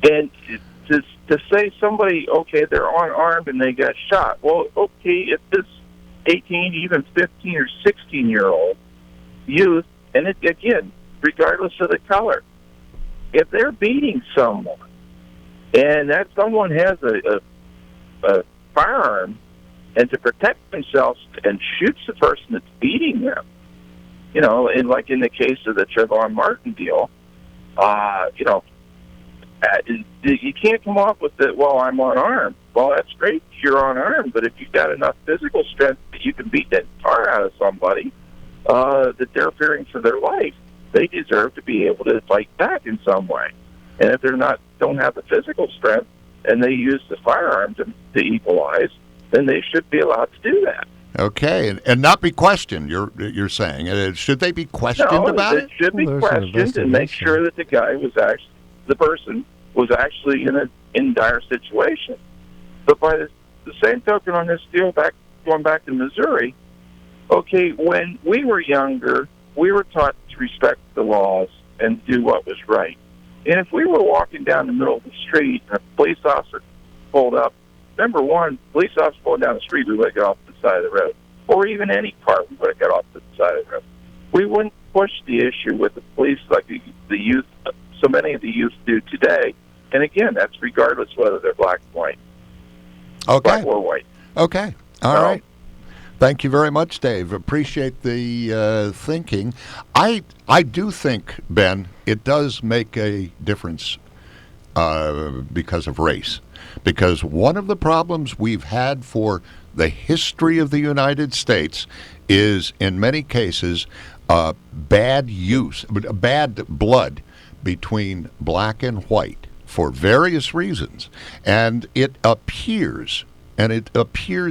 and to say somebody, okay, they're unarmed and they got shot. Well, okay, if this 18, even 15 or 16-year-old youth, and it, again, regardless of the color, if they're beating someone, and that someone has a firearm, and to protect themselves and shoots the person that's beating them, you know, and like in the case of the Trayvon Martin deal, you know, you can't come off with it, well, I'm unarmed. Well, that's great if you're unarmed, but if you've got enough physical strength that you can beat that tar out of somebody, that they're fearing for their life, they deserve to be able to fight back in some way. And if don't have the physical strength and they use the firearm to equalize, then they should be allowed to do that. Okay, and not be questioned. You're saying should they be questioned about it? It should be questioned and make sure that the person was actually in dire situation. But by the same token, on this deal, going back to Missouri, okay, when we were younger, we were taught to respect the laws and do what was right. And if we were walking down the middle of the street and a police officer pulled up, number one, police officer pulled down the street, we would have got off the side of the road. Or even any car, we would have got off the side of the road. We wouldn't push the issue with the police like the youth, so many of the youth do today. And again, that's regardless whether they're black or white. Okay. Black or white. Okay. All right. Thank you very much, Dave. Appreciate the thinking. I do think, Ben, it does make a difference because of race. Because one of the problems we've had for the history of the United States is, in many cases, bad blood between black and white for various reasons. And it appears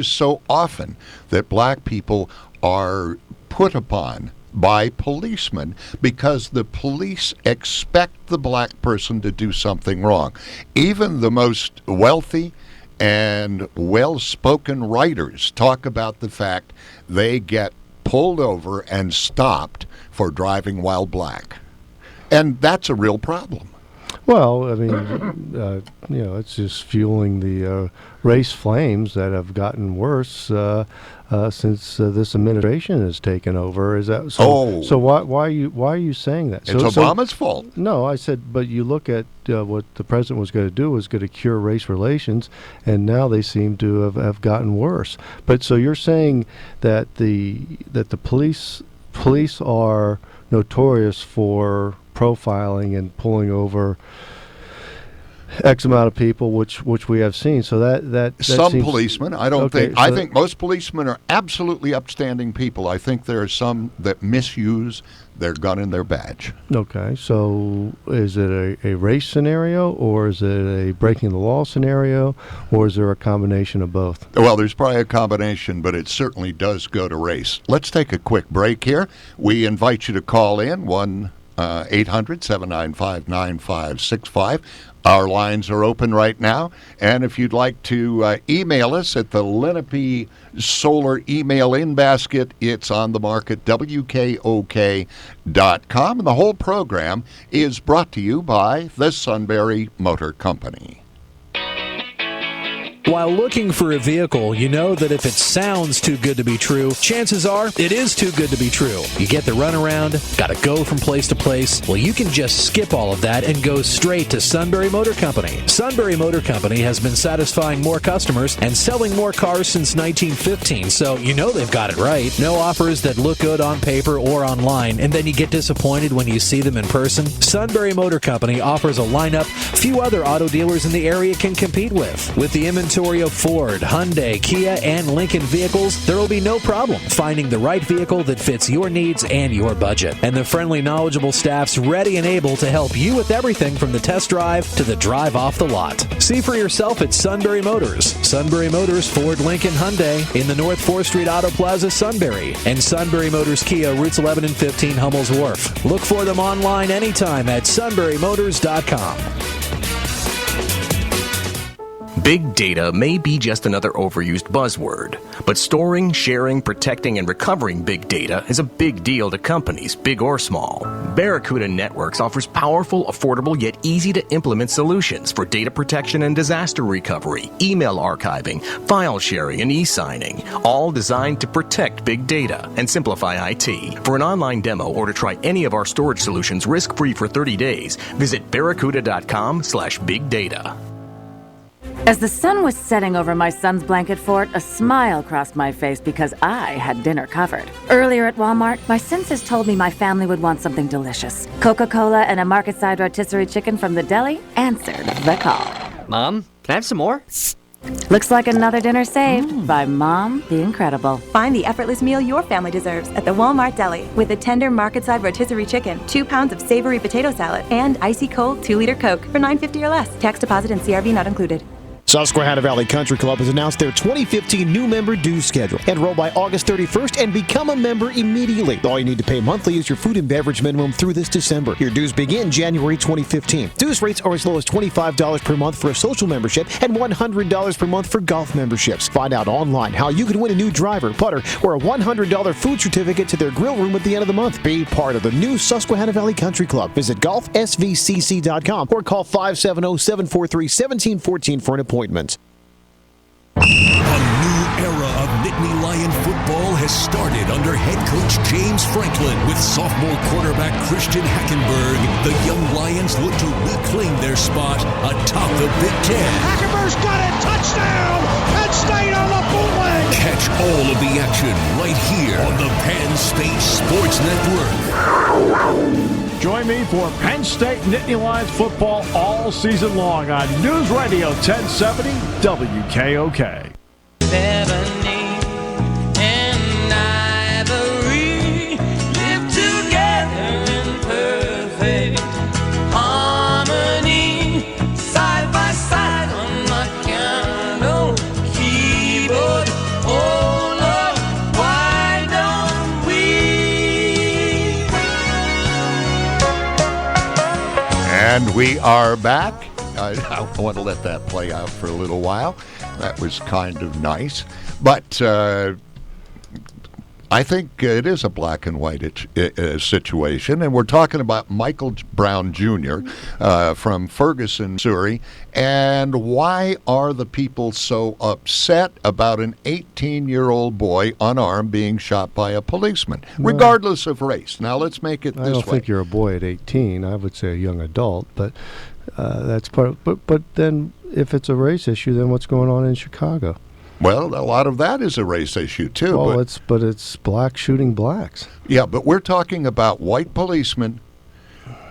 so often that black people are put upon by policemen because the police expect the black person to do something wrong. Even the most wealthy and well-spoken writers talk about the fact they get pulled over and stopped for driving while black. And that's a real problem. Well, I mean, it's just fueling the race flames that have gotten worse since this administration has taken over. Is that so? So why are you saying that? It's Obama's fault. No, I said, but you look at what the president was going to do was going to cure race relations, and now they seem to have gotten worse. But so you're saying that the police are notorious for profiling and pulling over X amount of people, which we have seen. So that some seems, policemen, I don't think. I think most policemen are absolutely upstanding people. I think there are some that misuse their gun and their badge. Okay, so is it a race scenario, or is it a breaking the law scenario, or is there a combination of both? Well, there's probably a combination, but it certainly does go to race. Let's take a quick break here. We invite you to call in 1-800-795-9565. Our lines are open right now, and if you'd like to email us at the Lenape Solar email in basket, it's on the mark at WKOK.com, and the whole program is brought to you by the Sunbury Motor Company. While looking for a vehicle, you know that if it sounds too good to be true, chances are it is too good to be true. You get the runaround, gotta go from place to place. Well, you can just skip all of that and go straight to Sunbury Motor Company. Sunbury Motor Company has been satisfying more customers and selling more cars since 1915, so you know they've got it right. No offers that look good on paper or online, and then you get disappointed when you see them in person. Sunbury Motor Company offers a lineup few other auto dealers in the area can compete with. With the inventory of Ford, Hyundai, Kia, and Lincoln vehicles, there will be no problem finding the right vehicle that fits your needs and your budget. And the friendly, knowledgeable staff's ready and able to help you with everything from the test drive to the drive off the lot. See for yourself at Sunbury Motors. Sunbury Motors, Ford, Lincoln, Hyundai in the North 4th Street Auto Plaza, Sunbury. And Sunbury Motors Kia, routes 11 and 15, Hummel's Wharf. Look for them online anytime at sunburymotors.com. Big data may be just another overused buzzword, but storing, sharing, protecting, and recovering big data is a big deal to companies, big or small. Barracuda Networks offers powerful, affordable, yet easy-to-implement solutions for data protection and disaster recovery, email archiving, file sharing, and e-signing, all designed to protect big data and simplify IT. For an online demo or to try any of our storage solutions risk-free for 30 days, visit barracuda.com/bigdata. As the sun was setting over my son's blanket fort, a smile crossed my face because I had dinner covered. Earlier at Walmart, my senses told me my family would want something delicious. Coca-Cola and a market-side rotisserie chicken from the deli answered the call. Mom, can I have some more? Looks like another dinner saved by Mom the Incredible. Find the effortless meal your family deserves at the Walmart Deli with a tender market-side rotisserie chicken, 2 pounds of savory potato salad, and icy cold 2-liter Coke for $9.50 or less. Tax deposit and CRV not included. Susquehanna Valley Country Club has announced their 2015 new member dues schedule. Enroll by August 31st and become a member immediately. All you need to pay monthly is your food and beverage minimum through this December. Your dues begin January 2015. Dues rates are as low as $25 per month for a social membership and $100 per month for golf memberships. Find out online how you can win a new driver, putter, or a $100 food certificate to their grill room at the end of the month. Be part of the new Susquehanna Valley Country Club. Visit golfsvcc.com or call 570-743-1714 for an appointment. A new era of Nittany Lion football has started under head coach James Franklin. With sophomore quarterback Christian Hackenberg, the young Lions look to reclaim their spot atop the Big Ten. Hackenberg's got it! Touchdown! Penn State on the bootleg! Catch all of the action right here on the Penn State Sports Network. Join me for Penn State Nittany Lions football all season long on Newsradio 1070 WKOK. Ebony and ivory live together in perfect harmony, side by side on my piano keyboard. Oh Lord, why don't we? And we are back. I want to let that play out for a little while. That was kind of nice. But I think it is a black and white situation. And we're talking about Michael Brown Jr. From Ferguson, Missouri. And why are the people so upset about an 18-year-old boy unarmed being shot by a policeman, regardless of race? Now, let's make it this way. I don't think you're a boy at 18. I would say a young adult. But that's part of, but then if it's a race issue, then what's going on in Chicago? Well, a lot of that is a race issue too. Well, it's black shooting blacks. Yeah, but we're talking about white policemen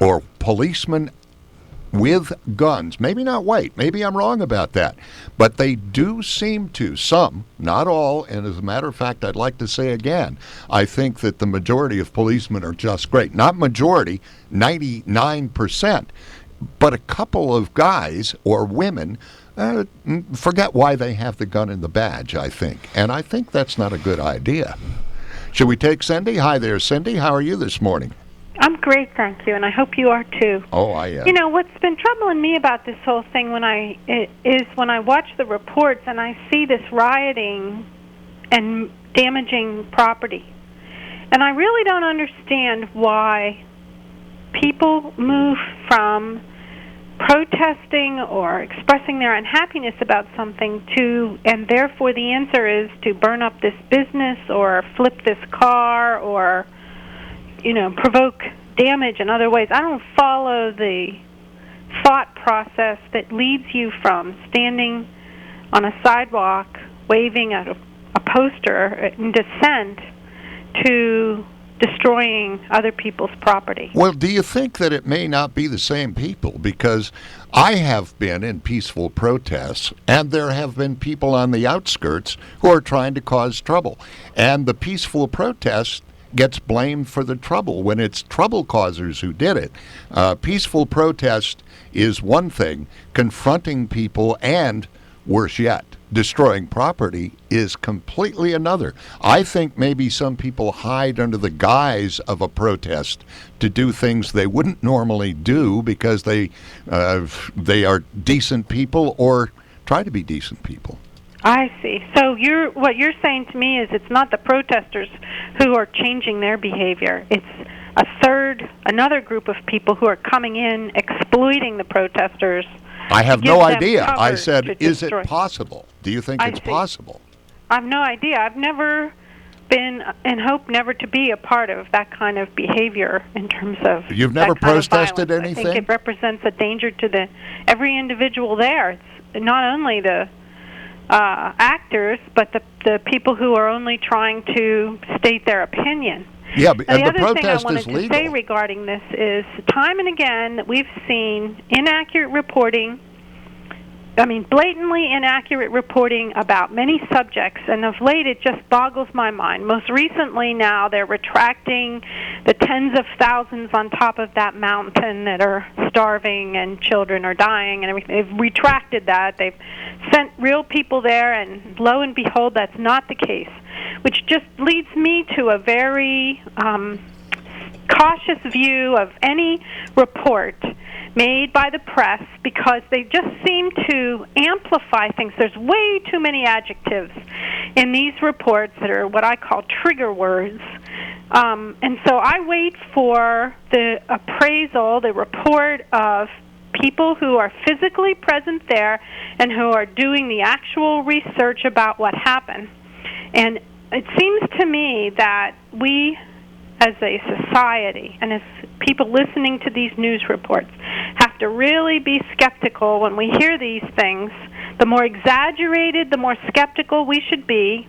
or policemen with guns. Maybe not white. Maybe I'm wrong about that. But they do seem to, some, not all, and as a matter of fact, I'd like to say again, I think that the majority of policemen are just great. Not majority, 99%. But a couple of guys or women forget why they have the gun and the badge, I think. And I think that's not a good idea. Should we take Cindy? Hi there, Cindy. How are you this morning? I'm great, thank you, and I hope you are too. Oh, I am. You know, what's been troubling me about this whole thing when I watch the reports and I see this rioting and damaging property. And I really don't understand why people move from protesting or expressing their unhappiness about something to, and therefore the answer is to burn up this business or flip this car or, you know, provoke damage in other ways. I don't follow the thought process that leads you from standing on a sidewalk waving at a poster in dissent to destroying other people's property. Well, do you think that it may not be the same people? Because I have been in peaceful protests, and there have been people on the outskirts who are trying to cause trouble. And the peaceful protest gets blamed for the trouble when it's trouble causers who did it. Peaceful protest is one thing. Confronting people and, worse yet, destroying property is completely another. I think maybe some people hide under the guise of a protest to do things they wouldn't normally do because they are decent people or try to be decent people. I see. So what you're saying to me is it's not the protesters who are changing their behavior. It's another group of people who are coming in, exploiting the protesters. I have no idea. I said, is it possible? Do you think it's possible? I have no idea. I've never been and hope never to be a part of that kind of behavior in terms of You've never protested anything? I think it represents a danger to every individual there. It's not only the actors, but the people who are only trying to state their opinion. Yeah, and the the protest is legal. other thing I wanted to say regarding this is time and again that we've seen inaccurate reporting, blatantly inaccurate reporting about many subjects, and of late it just boggles my mind. Most recently now they're retracting the tens of thousands on top of that mountain that are starving and children are dying and everything. They've retracted that. They've sent real people there, and lo and behold, that's not the case, which just leads me to a very cautious view of any report made by the press, because they just seem to amplify things. There's way too many adjectives in these reports that are what I call trigger words. And so I wait for the appraisal, the report of people who are physically present there and who are doing the actual research about what happened. And it seems to me that we, as a society, and as people listening to these news reports, have to really be skeptical when we hear these things. The more exaggerated, the more skeptical we should be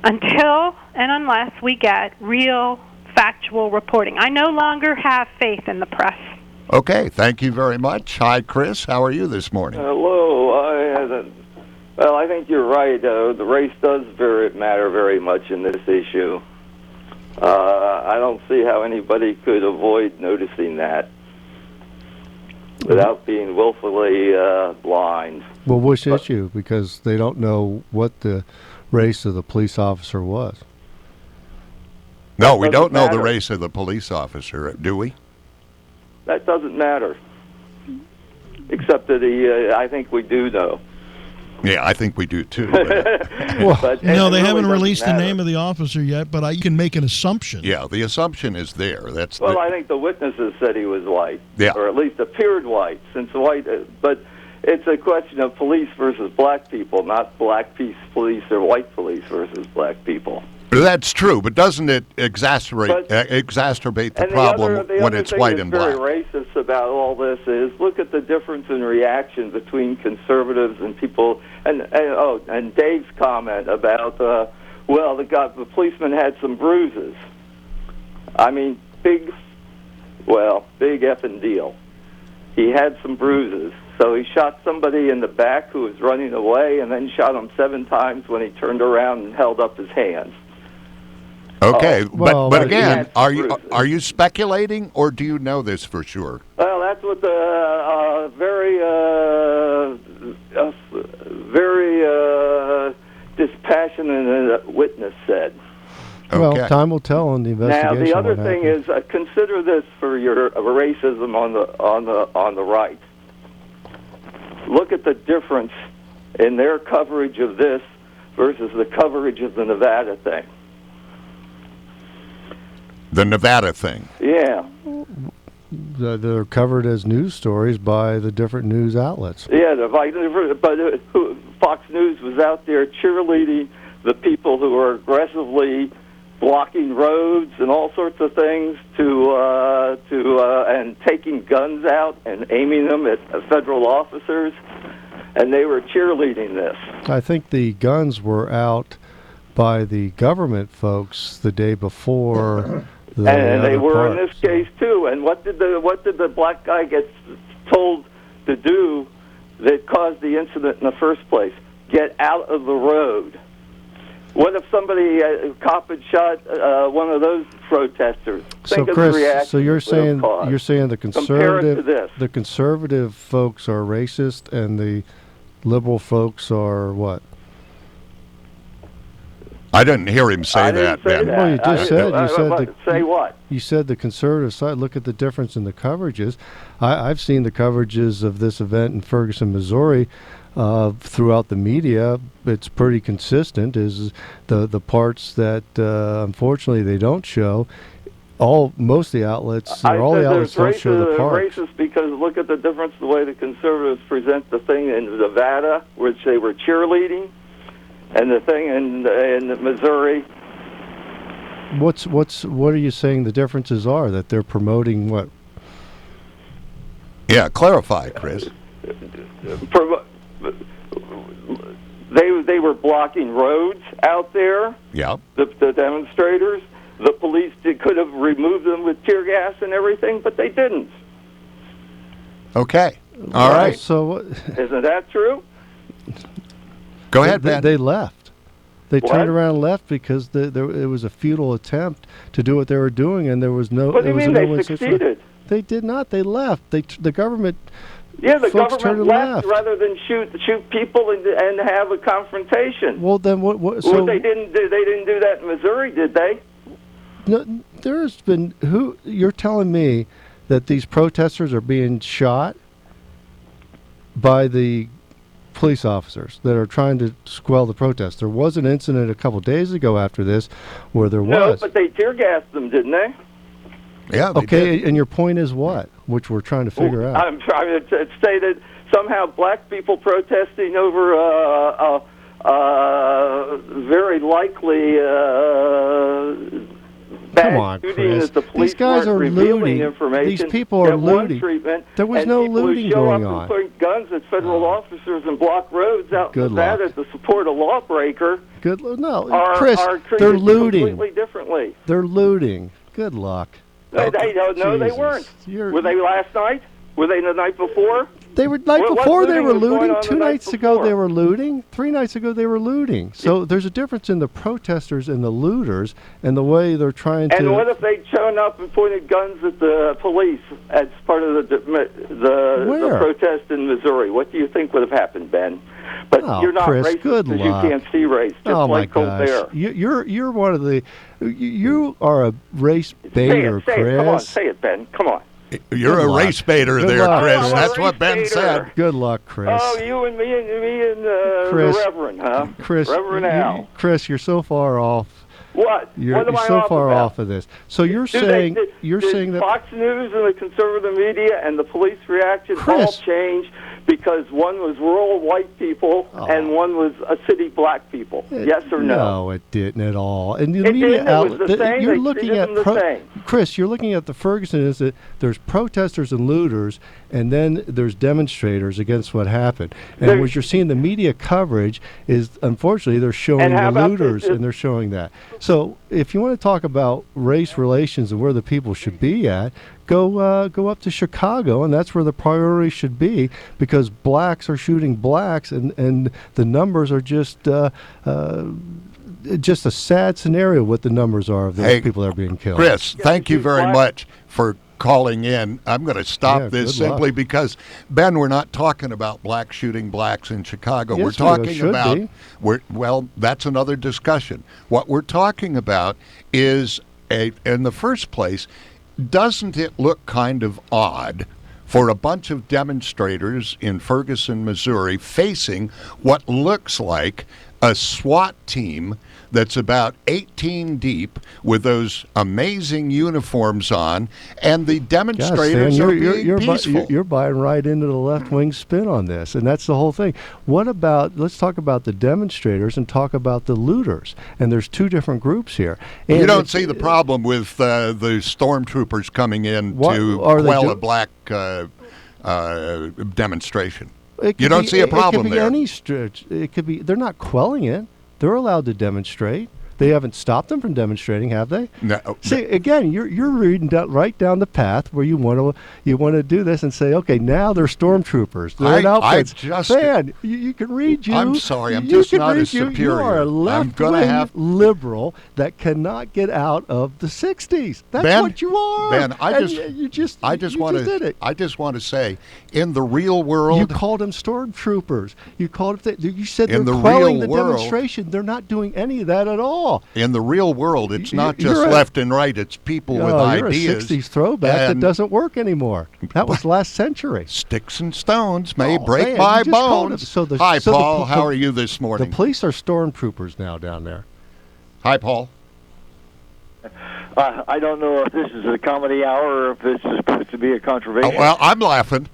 until and unless we get real factual reporting. I no longer have faith in the press. Okay, thank you very much. Hi, Chris. How are you this morning? Hello. I think you're right. The race does matter very much in this issue. I don't see how anybody could avoid noticing that without being willfully blind. Well, which issue? Because they don't know what the race of the police officer was. No, we don't know the race of the police officer, do we? That doesn't matter. Except that I think we do know. Yeah, I think we do too. But no, they haven't released the name of the officer yet, but you can make an assumption. Yeah, the assumption is there. I think the witnesses said he was white, yeah, or at least appeared white. Since white, but it's a question of police versus black people, not black police or white police versus black people. That's true, but doesn't it exacerbate the problem when it's white and black? The very racist about all this is look at the difference in reaction between conservatives and people, and Dave's comment about the policeman had some bruises. I mean, big effing deal. He had some bruises. So he shot somebody in the back who was running away, and then shot him 7 times when he turned around and held up his hands. Okay, but again, are you speculating, or do you know this for sure? Well, that's what the very dispassionate witness said. Well, time will tell on the investigation. Now, the other what thing happened. is, consider this for your racism on the right. Look at the difference in their coverage of this versus the coverage of the Nevada thing. The Nevada thing. Yeah. They're covered as news stories by the different news outlets. Yeah, but Fox News was out there cheerleading the people who are aggressively blocking roads and all sorts of things and taking guns out and aiming them at federal officers, and they were cheerleading this. I think the guns were out by the government folks the day before. And they were in this case too. And what did the black guy get told to do that caused the incident in the first place? Get out of the road. What if a cop had shot one of those protesters? Think So, of Chris, the reaction so you're it would have caused. saying the Compare it to this. conservative folks are racist and the liberal folks are what? I didn't hear him say that, say Ben. that. Well, you just said. Say what? You said the conservative side. Look at the difference in the coverages. I've seen the coverages of this event in Ferguson, Missouri, throughout the media. It's pretty consistent. Is the parts that unfortunately they don't show. Most of the outlets, all the outlets don't show the parts. Racist because look at the difference the way the conservatives present the thing in Nevada, which they were cheerleading. And the thing in Missouri. What are you saying the differences are? That they're promoting what? Yeah, clarify, Chris. They were blocking roads out there. Yeah. The demonstrators. The police could have removed them with tear gas and everything, but they didn't. Okay. All right. So isn't that true? Go ahead, Ben. They left. They What? turned around and left because it was a futile attempt to do what they were doing, and there was no. What do you mean they no succeeded? They did not. They left. The government. Yeah, the folks turned government and left rather than shoot people and have a confrontation. Well, then what? Well, they didn't do that in Missouri, did they? No, there's been you're telling me that these protesters are being shot by the police officers that are trying to quell the protest. There was an incident a couple days ago after this where there was. No, but they tear gassed them, didn't they? Yeah. Okay, and your point is what? Which we're trying to figure out. I'm trying to say that somehow black people protesting over very likely bad Come on, shooting Chris. that the police These guys weren't are revealing looting. information. These people are get one looting. treatment, There was and no people who looting show going up on. and point guns at federal officers and block roads out in Good Nevada luck. to support a lawbreaker. No, Chris, are treated they're looting. completely differently. They're looting. Good luck. They don't know they Jesus. weren't. Were they last night? Were they the night before? They were night What before they looting were was going looting. on the 2 night nights ago before? they were looting. 3 nights ago they were looting. So there's a difference in the protesters and the looters and the way they're trying And to. what if they'd shown up and pointed guns at the police as part of the Where? protest in Missouri? What do you think would have happened, Ben? But Oh, you're not Chris, racist good because luck. you can't see race, just Oh my like gosh! Colbert. You're one of the. You are a race baiter, say Chris. it. Come on, say it, Ben. Come on. You're Good a luck. race baiter Good there, luck. Chris. I'm a That's what race Ben baiter. said. Good luck, Chris. Oh, you and me and Chris, the Reverend, huh? Chris, Reverend Al. Chris, you're so far off. What? You're What am I so off far about? off of this. So you're Did saying did saying that Fox News and the conservative media and the police reaction all Chris. changed because one was rural white people and one was city black people. Yes or no? No, it didn't at all. And the It media didn't. It was outlet, the same. you're They looking treated at them the same. Chris. You're looking at the Ferguson is that there's protesters and looters, and then there's demonstrators against what happened. And what you're seeing the media coverage is unfortunately they're showing And how the about looters this- and they're showing that. So if you want to talk about race relations and where the people should be at, go up to Chicago, and that's where the priority should be because blacks are shooting blacks, and the numbers are just a sad scenario what the numbers are of the people that are being killed. Chris, thank you very much for calling in. I'm going to stop this simply because, Ben, we're not talking about blacks shooting blacks in Chicago. Yes, we're talking about, be. That's another discussion. What we're talking about is, in the first place, doesn't it look kind of odd for a bunch of demonstrators in Ferguson, Missouri, facing what looks like a SWAT team that's about 18 deep with those amazing uniforms on, and the demonstrators are being peaceful. You're buying right into the left-wing spin on this, and that's the whole thing. Let's talk about the demonstrators and talk about the looters, and there's two different groups here. And you don't see the problem with the stormtroopers coming in to quell a black demonstration. You don't see a problem there. It could be. They're not quelling it. They're allowed to demonstrate. They haven't stopped them from demonstrating, have they? No. See, again, you're reading right down the path where you want to do this and say, okay, now they're stormtroopers. They're in outfits. Man, you can read you. I'm sorry, I'm just not as superior. You are a left-wing liberal that cannot get out of the 60s. That's what you are. Ben, I just want to say, in the real world, you called them stormtroopers. You said they're quelling the demonstration. They're not doing any of that at all. In the real world, it's not just left and right. It's people with ideas. You're a 60s throwback that doesn't work anymore. That was last century. Sticks and stones may break my bones. Hi, Paul. How are you this morning? The police are stormtroopers now down there. Hi, Paul. I don't know if this is a comedy hour or if this is supposed to be a controversial. Well, I'm laughing.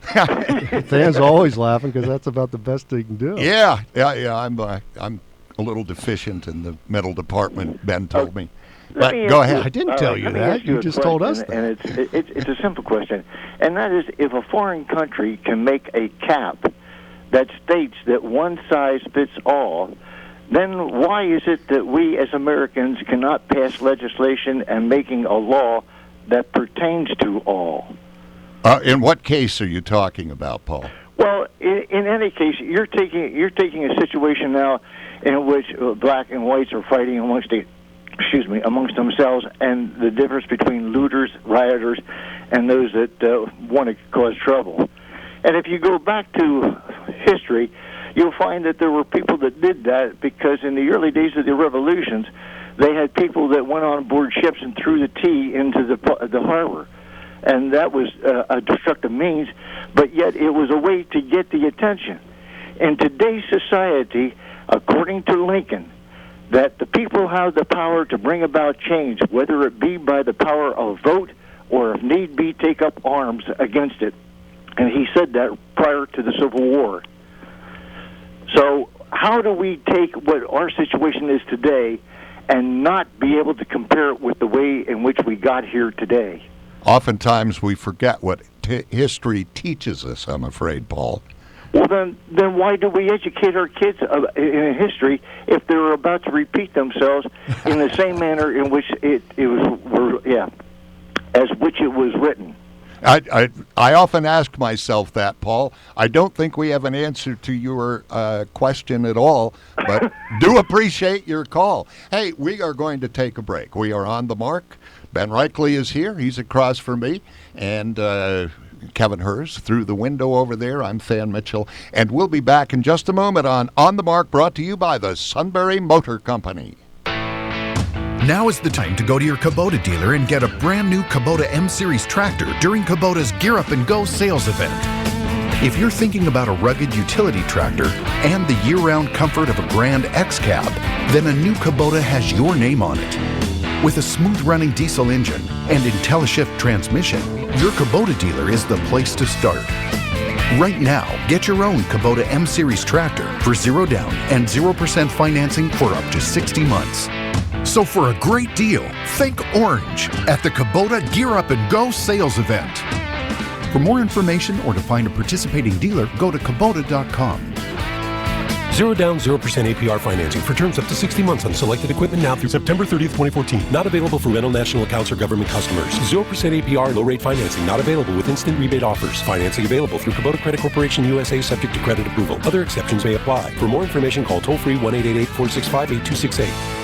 Dan's always laughing because that's about the best he can do. Yeah. I'm a little deficient in the metal department, Ben told me. But go ahead. I didn't tell you that. You just told us that. And it's a simple question. And that is, if a foreign country can make a cap that states that one size fits all, then why is it that we as Americans cannot pass legislation and making a law that pertains to all? In what case are you talking about, Paul? Well, in any case, you're taking a situation now in which black and whites are fighting amongst themselves, and the difference between looters, rioters, and those that want to cause trouble. And if you go back to history, you'll find that there were people that did that because in the early days of the revolutions, they had people that went on board ships and threw the tea into the harbor. And that was a destructive means, but yet it was a way to get the attention. In today's society, according to Lincoln, that the people have the power to bring about change, whether it be by the power of vote or, if need be, take up arms against it. And he said that prior to the Civil War. So how do we take what our situation is today and not be able to compare it with the way in which we got here today? Oftentimes we forget what history teaches us, I'm afraid, Paul. Well, then why do we educate our kids in history if they're about to repeat themselves in the same manner in which it was written? I often ask myself that, Paul. I don't think we have an answer to your question at all, but do appreciate your call. Hey, we are going to take a break. We are on the mark. Ben Reichley is here. He's across from me. And Kevin Hers through the window over there. I'm Fan Mitchell. And we'll be back in just a moment on the Mark, brought to you by the Sunbury Motor Company. Now is the time to go to your Kubota dealer and get a brand new Kubota M-Series tractor during Kubota's Gear Up and Go sales event. If you're thinking about a rugged utility tractor and the year-round comfort of a Grand X-Cab, then a new Kubota has your name on it. With a smooth-running diesel engine and IntelliShift transmission, your Kubota dealer is the place to start. Right now, get your own Kubota M-Series tractor for 0 down and 0% financing for up to 60 months. So for a great deal, think orange at the Kubota Gear Up and Go sales event. For more information or to find a participating dealer, go to Kubota.com. 0 down, 0% APR financing for terms up to 60 months on selected equipment now through September 30th, 2014. Not available for rental national accounts or government customers. 0% APR low rate financing not available with instant rebate offers. Financing available through Kubota Credit Corporation USA subject to credit approval. Other exceptions may apply. For more information, call toll free 1-888-465-8268.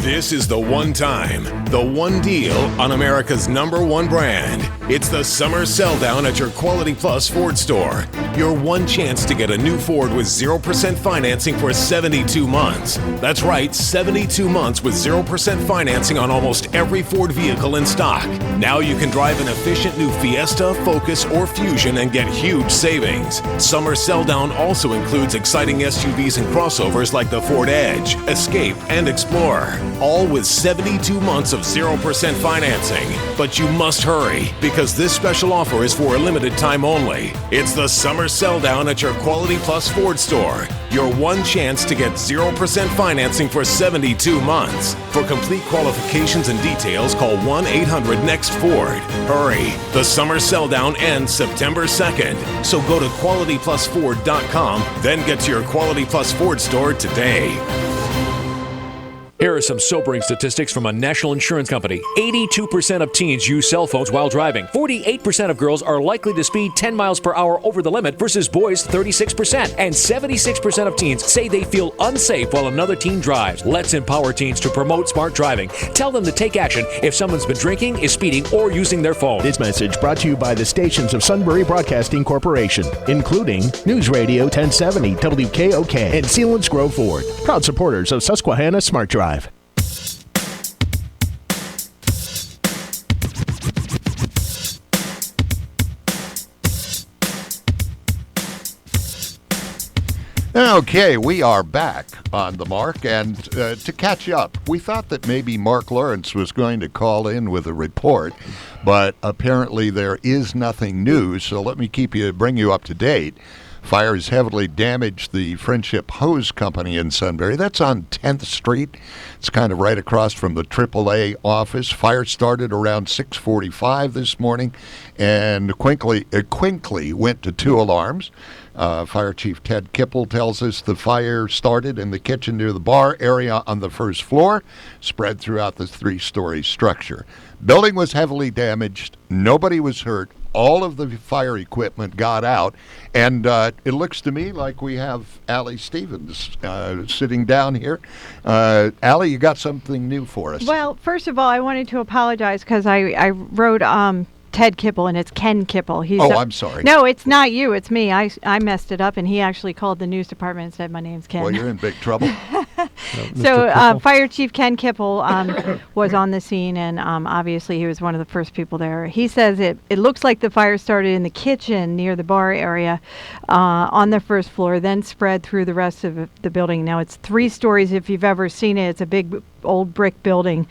This is the one time, the one deal on America's #1 brand. It's the summer sell down at your Quality Plus Ford store. Your one chance to get a new Ford with 0% financing for 72 months. That's right, 72 months with 0% financing on almost every Ford vehicle in stock. Now you can drive an efficient new Fiesta, Focus, or Fusion and get huge savings. Summer sell down also includes exciting SUVs and crossovers like the Ford Edge, Escape, and Explorer. All with 72 months of 0% financing. But you must hurry, because this special offer is for a limited time only. It's the summer sell down at your Quality Plus Ford store. Your one chance to get 0% financing for 72 months. For complete qualifications and details, call 1-800-NEXT-FORD. Hurry. The summer sell down ends September 2nd. So go to QualityPlusFord.com, then get to your Quality Plus Ford store today. Here are some sobering statistics from a national insurance company. 82% of teens use cell phones while driving. 48% of girls are likely to speed 10 miles per hour over the limit versus boys 36%. And 76% of teens say they feel unsafe while another teen drives. Let's empower teens to promote smart driving. Tell them to take action if someone's been drinking, is speeding, or using their phone. This message brought to you by the stations of Sunbury Broadcasting Corporation, including Newsradio 1070 WKOK and Sealands Grove Ford, proud supporters of Susquehanna Smart Drive. Okay, we are back on the mark, and to catch up, we thought that maybe Mark Lawrence was going to call in with a report, but apparently there is nothing new, so let me bring you up to date. Fires heavily damaged the Friendship Hose Company in Sunbury. That's on 10th Street. It's kind of right across from the AAA office. Fire started around 6:45 this morning, and quickly went to 2 alarms. Fire Chief Ted Kipple tells us the fire started in the kitchen near the bar area on the first floor, spread throughout the 3-story structure. Building was heavily damaged. Nobody was hurt. All of the fire equipment got out, and it looks to me like we have Allie Stevens sitting down here. Allie, you got something new for us. Well, first of all, I wanted to apologize because I wrote Ted Kipple, and it's Ken Kipple. I'm sorry. No, it's not you. It's me. I messed it up, and he actually called the news department and said my name's Ken. Well, you're in big trouble. So Fire Chief Ken Kipple was on the scene, and obviously he was one of the first people there. He says it looks like the fire started in the kitchen near the bar area on the first floor, then spread through the rest of the building. Now, it's 3 stories if you've ever seen it. It's a big old brick building.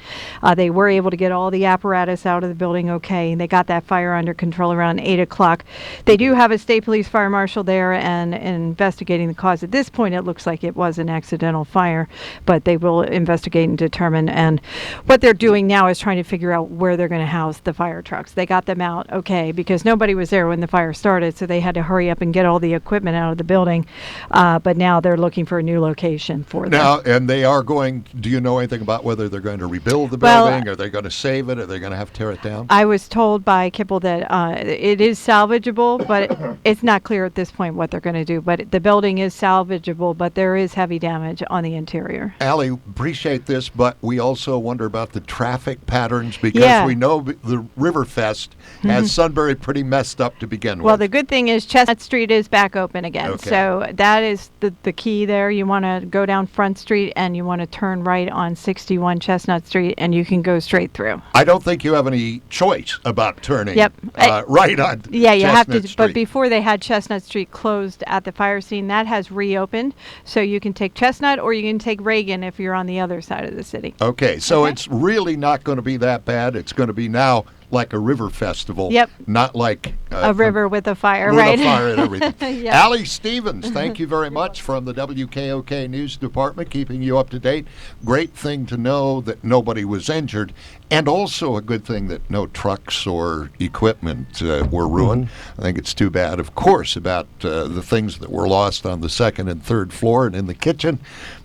They were able to get all the apparatus out of the building okay. They got that fire under control around 8 o'clock. They do have a state police fire marshal there and investigating the cause. At this point, it looks like it was an accidental fire, but they will investigate and determine. And what they're doing now is trying to figure out where they're going to house the fire trucks. They got them out okay because nobody was there when the fire started, so they had to hurry up and get all the equipment out of the building. But now they're looking for a new location for them. Now, and they are going, do you know anything about whether they're going to rebuild the building? Are they going to save it? Are they going to have to tear it down? I was told by Kipple that it is salvageable, but it's not clear at this point what they're going to do. But the building is salvageable, but there is heavy damage on the interior. Allie, appreciate this, but we also wonder about the traffic patterns because we know the Riverfest has Sunbury pretty messed up to begin with. Well, the good thing is Chestnut Street is back open again. Okay. So that is the key there. You want to go down Front Street and you want to turn right on 61 Chestnut Street, and you can go straight through. I don't think you have any choice about turning right on you have to. Street. But before they had Chestnut Street closed at the fire scene, that has reopened. So you can take Chestnut or you can take Reagan if you're on the other side of the city. Okay, so it's really not going to be that bad. It's going to be now like a river festival. Yep. Not like a river with a fire, with right? a fire and everything. Yep. Allie Stevens, thank you very much from the WKOK News Department, keeping you up to date. Great thing to know that nobody was injured, and also a good thing that no trucks or equipment were ruined. I think it's too bad, of course, about the things that were lost on the 2nd and 3rd floor and in the kitchen,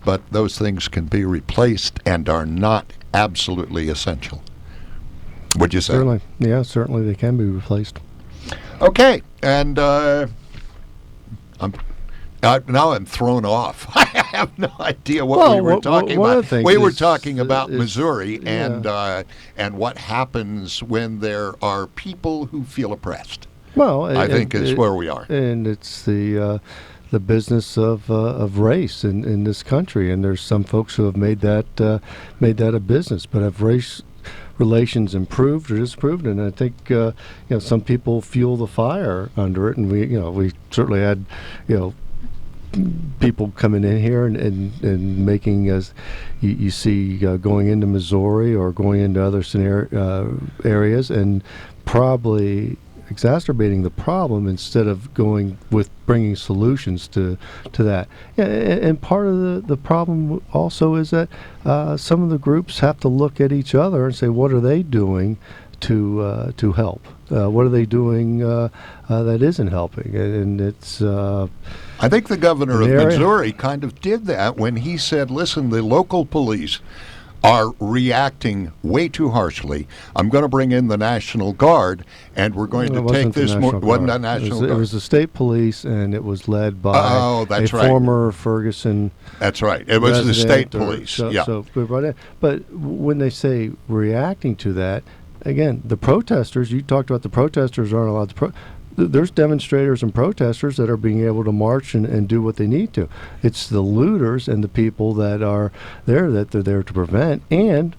but those things can be replaced and are not absolutely essential. What'd you say? Certainly they can be replaced. Okay, and Now I'm thrown off. I have no idea what we were talking about. We were talking about Missouri and what happens when there are people who feel oppressed. Well, I think is where we are, and it's the business of race in this country. And there's some folks who have made that a business, but have race relations improved or disproved? And I think some people fuel the fire under it, and we certainly had people coming in here and making, as you see, going into Missouri or going into other areas, and probably exacerbating the problem instead of going with bringing solutions to that. Yeah, and part of the problem also is that some of the groups have to look at each other and say, what are they doing to help? What are they doing that isn't helping? And it's I think the governor of Missouri kind of did that when he said, listen, the local police are reacting way too harshly. I'm going to bring in the National Guard, and we're going to take this more. Wasn't that National Guard? It was the state police, and it was led by former Ferguson. That's right. It was the state police. But when they say reacting to that, again, the protesters, you talked about the protesters aren't allowed to there's demonstrators and protesters that are being able to march and do what they need to. It's the looters and the people that are there that they're there to prevent. And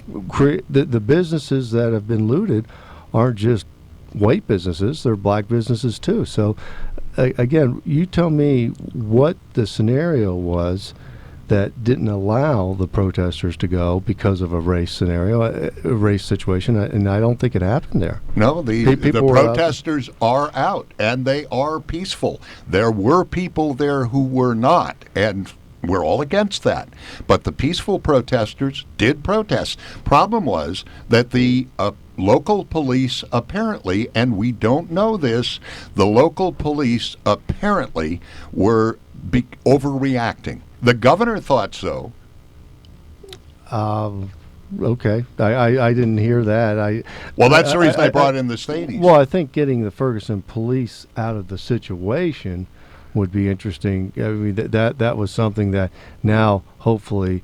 the businesses that have been looted aren't just white businesses, they're black businesses too. So again, you tell me what the scenario was that didn't allow the protesters to go because of a race scenario, a race situation, and I don't think it happened there. No, the protesters are out, and they are peaceful. There were people there who were not, and we're all against that. But the peaceful protesters did protest. Problem was that the local police apparently, and we don't know this, the local police apparently were overreacting. The governor thought so. Okay. I didn't hear that. Well, that's the reason I brought in the Stadies. Well, I think getting the Ferguson police out of the situation would be interesting. I mean, that was something that now hopefully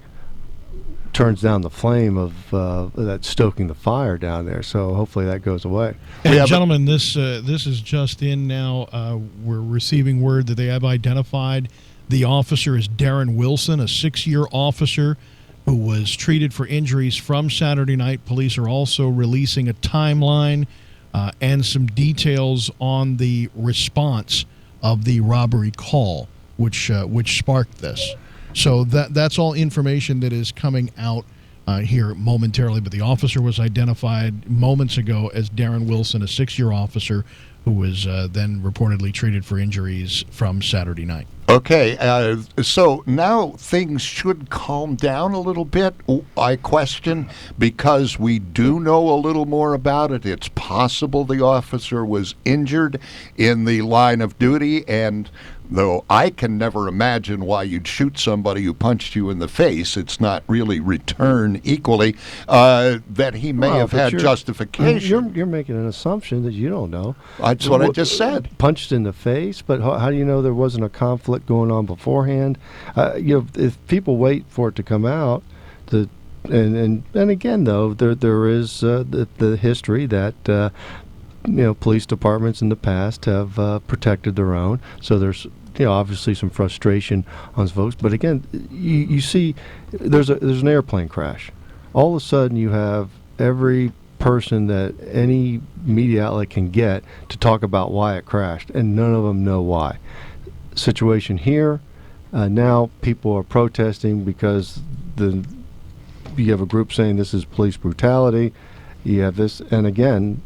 turns down the flame of that stoking the fire down there. So hopefully that goes away. And gentlemen, this is just in now. We're receiving word that they have identified the officer is Darren Wilson, a 6-year officer who was treated for injuries from Saturday night. Police are also releasing a timeline and some details on the response of the robbery call, which sparked this. So that's all information that is coming out here momentarily. But the officer was identified moments ago as Darren Wilson, a 6-year officer who was then reportedly treated for injuries from Saturday night. Okay, so now things should calm down a little bit, I question, because we do know a little more about it. It's possible the officer was injured in the line of duty, and though I can never imagine why you'd shoot somebody who punched you in the face, it's not really return equally, that he may have had justification. You're making an assumption that you don't know. That's what I just said. Punched in the face, but how do you know there wasn't a conflict going on beforehand? If people wait for it to come out, and again though, there is the history that police departments in the past have protected their own. So there's obviously some frustration on folks. But again, you see, there's an airplane crash. All of a sudden, you have every person that any media outlet can get to talk about why it crashed, and none of them know why. Situation here, now people are protesting because you have a group saying this is police brutality. You have this, and again,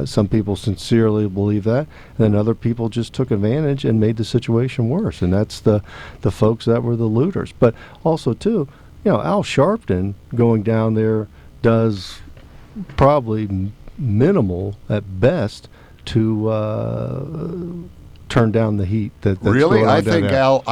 some people sincerely believe that, and then other people just took advantage and made the situation worse, and that's the folks that were the looters. But also, too, Al Sharpton going down there does probably minimal at best to turn down the heat. That's really, I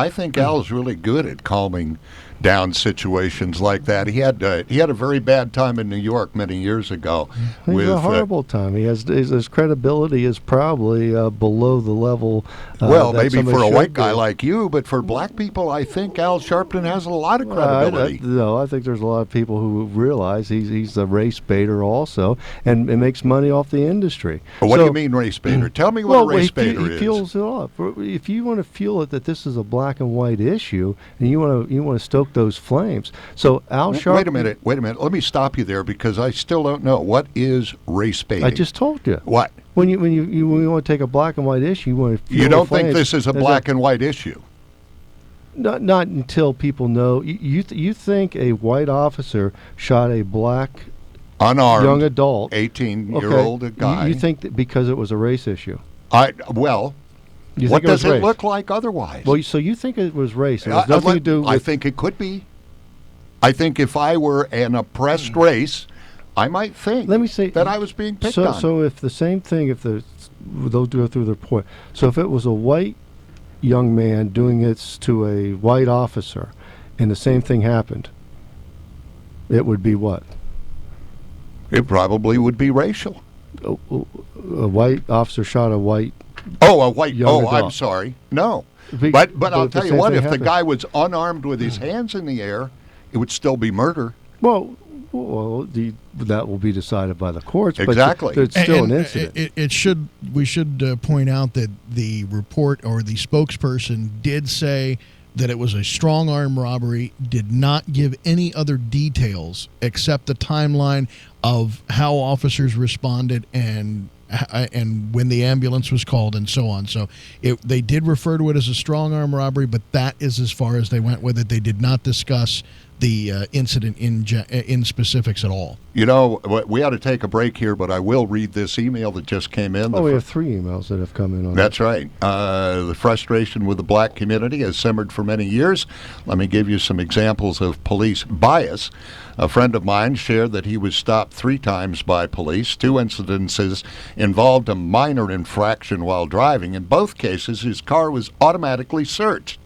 think Al's really good at calming down situations like that. He had a very bad time in New York many years ago. He's a horrible time. He has his credibility is probably below the level. Well, maybe for a white guy like you, but for black people, I think Al Sharpton has a lot of credibility. I think there's a lot of people who realize he's a race baiter also, and it makes money off the industry. What do you mean race baiter? Tell me what a race baiter is. He fuels it up. If you want to fuel it that this is a black and white issue, and you want to stoke those flames. So Al Sharpton. Wait a minute. Let me stop you there because I still don't know what is race baiting. I just told you. What? When you want to take a black and white issue, you want to fuel You don't the think this is a black and white issue? Not until people know. You think a white officer shot a black unarmed young adult, 18-year-old guy. You think that because it was a race issue? What does it look like otherwise? Well, so you think it was race? It has nothing to do with... I think it could be. I think if I were an oppressed race, I might think that I was being picked on. So if the same thing, they'll go through their point. So if it was a white young man doing this to a white officer, and the same thing happened, it would be what? It probably would be racial. A white officer shot a white. A white. Young adult. I'm sorry. No. But I'll tell you what, if the guy was unarmed with his hands in the air, it would still be murder. Well, that will be decided by the courts. Exactly. But it's still an incident. We should point out that the report or the spokesperson did say that it was a strong arm robbery, did not give any other details except the timeline of how officers responded and when the ambulance was called and so on. So they did refer to it as a strong arm robbery, but that is as far as they went with it. They did not discuss the incident in specifics at all. You know, we ought to take a break here, but I will read this email that just came in. We have 3 emails that have come in on That's right. The frustration with the black community has simmered for many years. Let me give you some examples of police bias. A friend of mine shared that he was stopped 3 times by police. 2 incidences involved a minor infraction while driving. In both cases, his car was automatically searched.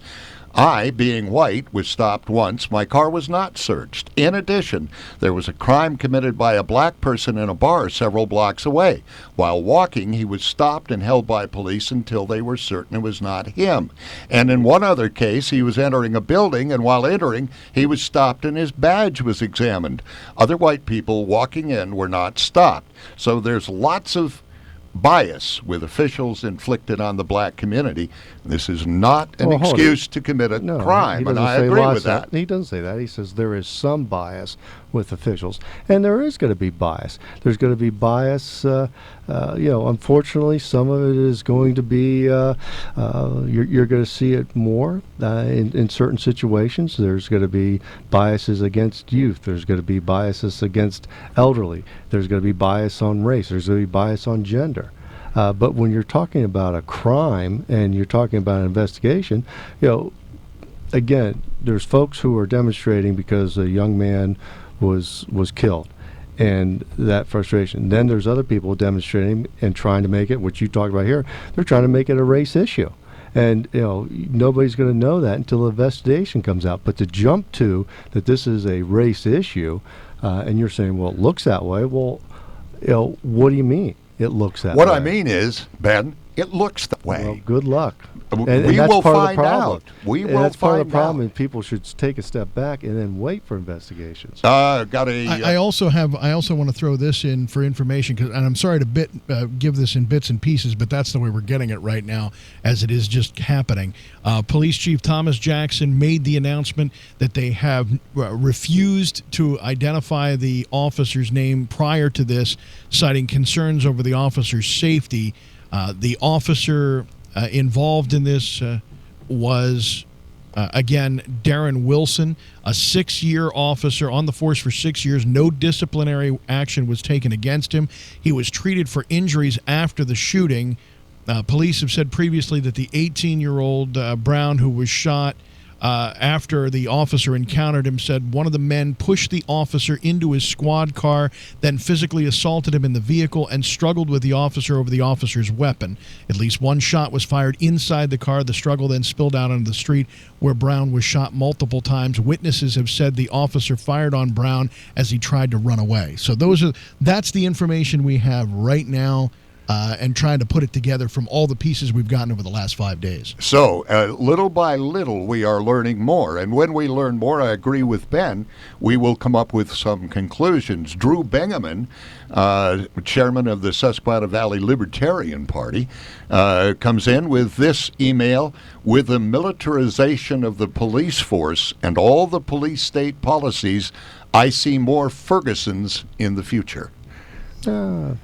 I, being white, was stopped once. My car was not searched. In addition, there was a crime committed by a black person in a bar several blocks away. While walking, he was stopped and held by police until they were certain it was not him. And in one other case, he was entering a building, and while entering, he was stopped and his badge was examined. Other white people walking in were not stopped. So there's lots of bias with officials inflicted on the black community. This is not an excuse to commit a crime, and I agree with that. He doesn't say that. He says there is some bias with officials, and there is going to be bias. There's going to be bias. Unfortunately, some of it is going to be. You're going to see it more in certain situations. There's going to be biases against youth. There's going to be biases against elderly. There's going to be bias on race. There's going to be bias on gender. But when you're talking about a crime and you're talking about an investigation, again, there's folks who are demonstrating because a young man was killed, and that frustration. Then there's other people demonstrating and trying to make it, which you talked about here, they're trying to make it a race issue. And nobody's going to know that until the investigation comes out. But to jump to that this is a race issue, and you're saying, well, it looks that way. Well, what do you mean? It looks that way. What I mean is, Ben, it looks that way. Well, good luck. And we will find out. That's part of the problem, and people should take a step back and then wait for investigations. I also want to throw this in for information, and I'm sorry to give this in bits and pieces, but that's the way we're getting it right now, as it is just happening. Police Chief Thomas Jackson made the announcement that they have refused to identify the officer's name prior to this, citing concerns over the officer's safety. The officer involved in this was, again, Darren Wilson, a 6-year officer on the force for 6 years. No disciplinary action was taken against him. He was treated for injuries after the shooting. Police have said previously that the 18-year-old Brown who was shot after the officer encountered him, said one of the men pushed the officer into his squad car, then physically assaulted him in the vehicle and struggled with the officer over the officer's weapon. At least one shot was fired inside the car. The struggle then spilled out onto the street, where Brown was shot multiple times. Witnesses have said the officer fired on Brown as he tried to run away. So that's the information we have right now, and trying to put it together from all the pieces we've gotten over the last 5 days. So, little by little, we are learning more. And when we learn more, I agree with Ben, we will come up with some conclusions. Drew Bingaman, chairman of the Susquehanna Valley Libertarian Party, comes in with this email: with the militarization of the police force and all the police state policies, I see more Fergusons in the future. I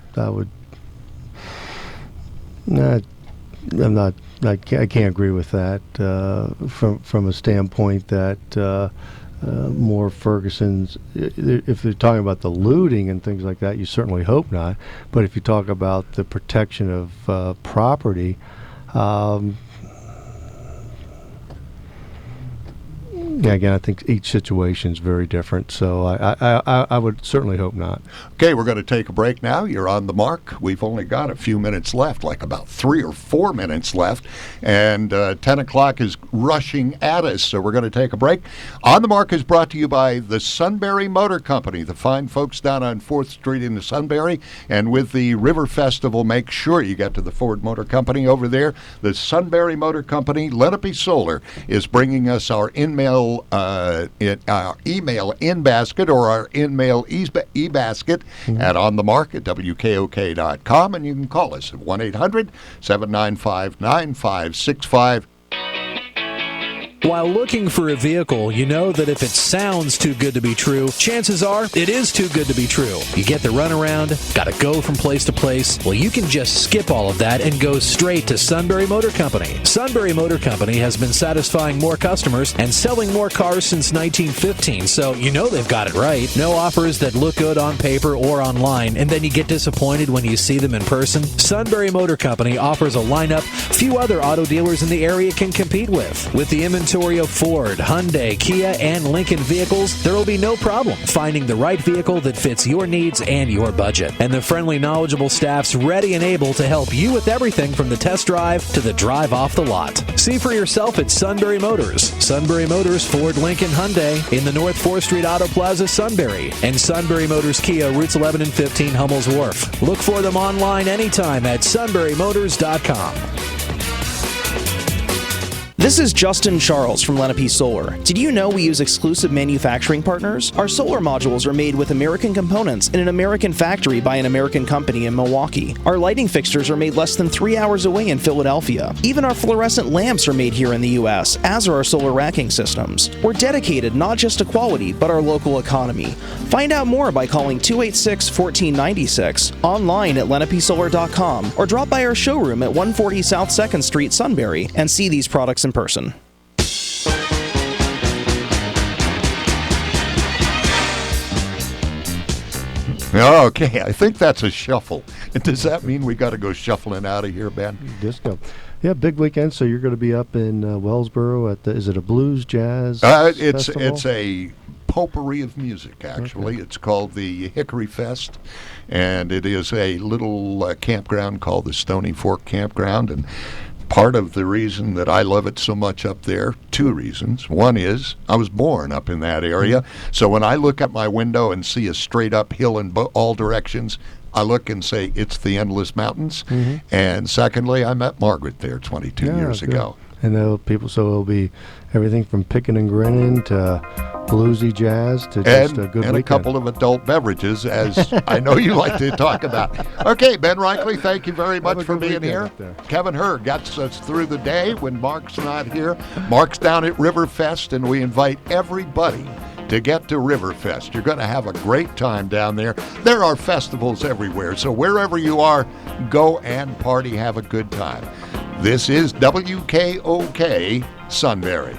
can't agree with that from a standpoint that more Fergusons, if they're talking about the looting and things like that, you certainly hope not. But if you talk about the protection of property, again, I think each situation is very different, so I would certainly hope not. Okay, we're going to take a break now. You're on the mark. We've only got a few minutes left, like about 3 or 4 minutes left, and 10 o'clock is rushing at us, so we're going to take a break. On the Mark is brought to you by the Sunbury Motor Company, the fine folks down on 4th Street in the Sunbury, and with the River Festival, make sure you get to the Ford Motor Company over there. The Sunbury Motor Company, Lenape Solar, is bringing us our email in basket, or our in-mail e-basket at onthemark@wkok.com, and you can call us at 1-800-795-9565. While looking for a vehicle, you know that if it sounds too good to be true, chances are it is too good to be true. You get the runaround, gotta go from place to place. Well, you can just skip all of that and go straight to Sunbury Motor Company. Sunbury Motor Company has been satisfying more customers and selling more cars since 1915, so you know they've got it right. No offers that look good on paper or online, and then you get disappointed when you see them in person. Sunbury Motor Company offers a lineup few other auto dealers in the area can compete with. With the inventory of Ford, Hyundai, Kia, and Lincoln vehicles, there will be no problem finding the right vehicle that fits your needs and your budget. And the friendly, knowledgeable staff's ready and able to help you with everything from the test drive to the drive off the lot. See for yourself at Sunbury Motors. Sunbury Motors, Ford, Lincoln, Hyundai in the North 4th Street Auto Plaza, Sunbury. And Sunbury Motors Kia, routes 11 and 15, Hummel's Wharf. Look for them online anytime at sunburymotors.com. This is Justin Charles from Lenape Solar. Did you know we use exclusive manufacturing partners? Our solar modules are made with American components in an American factory by an American company in Milwaukee. Our lighting fixtures are made less than 3 hours away in Philadelphia. Even our fluorescent lamps are made here in the U.S., as are our solar racking systems. We're dedicated not just to quality, but our local economy. Find out more by calling 286-1496, online at lenapesolar.com, or drop by our showroom at 140 South 2nd Street, Sunbury, and see these products in person. Okay, I think that's a shuffle. Does that mean we got to go shuffling out of here, Ben? Disco. Yeah, big weekend. So you're going to be up in Wellsboro at is it a blues jazz? It's a potpourri of music, actually. Okay. It's called the Hickory Fest, and it is a little campground called the Stony Fork Campground. And part of the reason that I love it so much up there, 2 reasons. One is I was born up in that area, so when I look out my window and see a straight up hill in all directions, I look and say, it's the Endless Mountains. Mm-hmm. And secondly, I met Margaret there 22 years ago. And it'll be everything from picking and grinning to bluesy jazz to just a good weekend. And a couple of adult beverages, as I know you like to talk about. Okay, Ben Reichley, thank you very much for being here. Kevin Herr gets us through the day when Mark's not here. Mark's down at Riverfest, and we invite everybody to get to Riverfest. You're going to have a great time down there. There are festivals everywhere, so wherever you are, go and party, have a good time. This is WKOK Sunbury.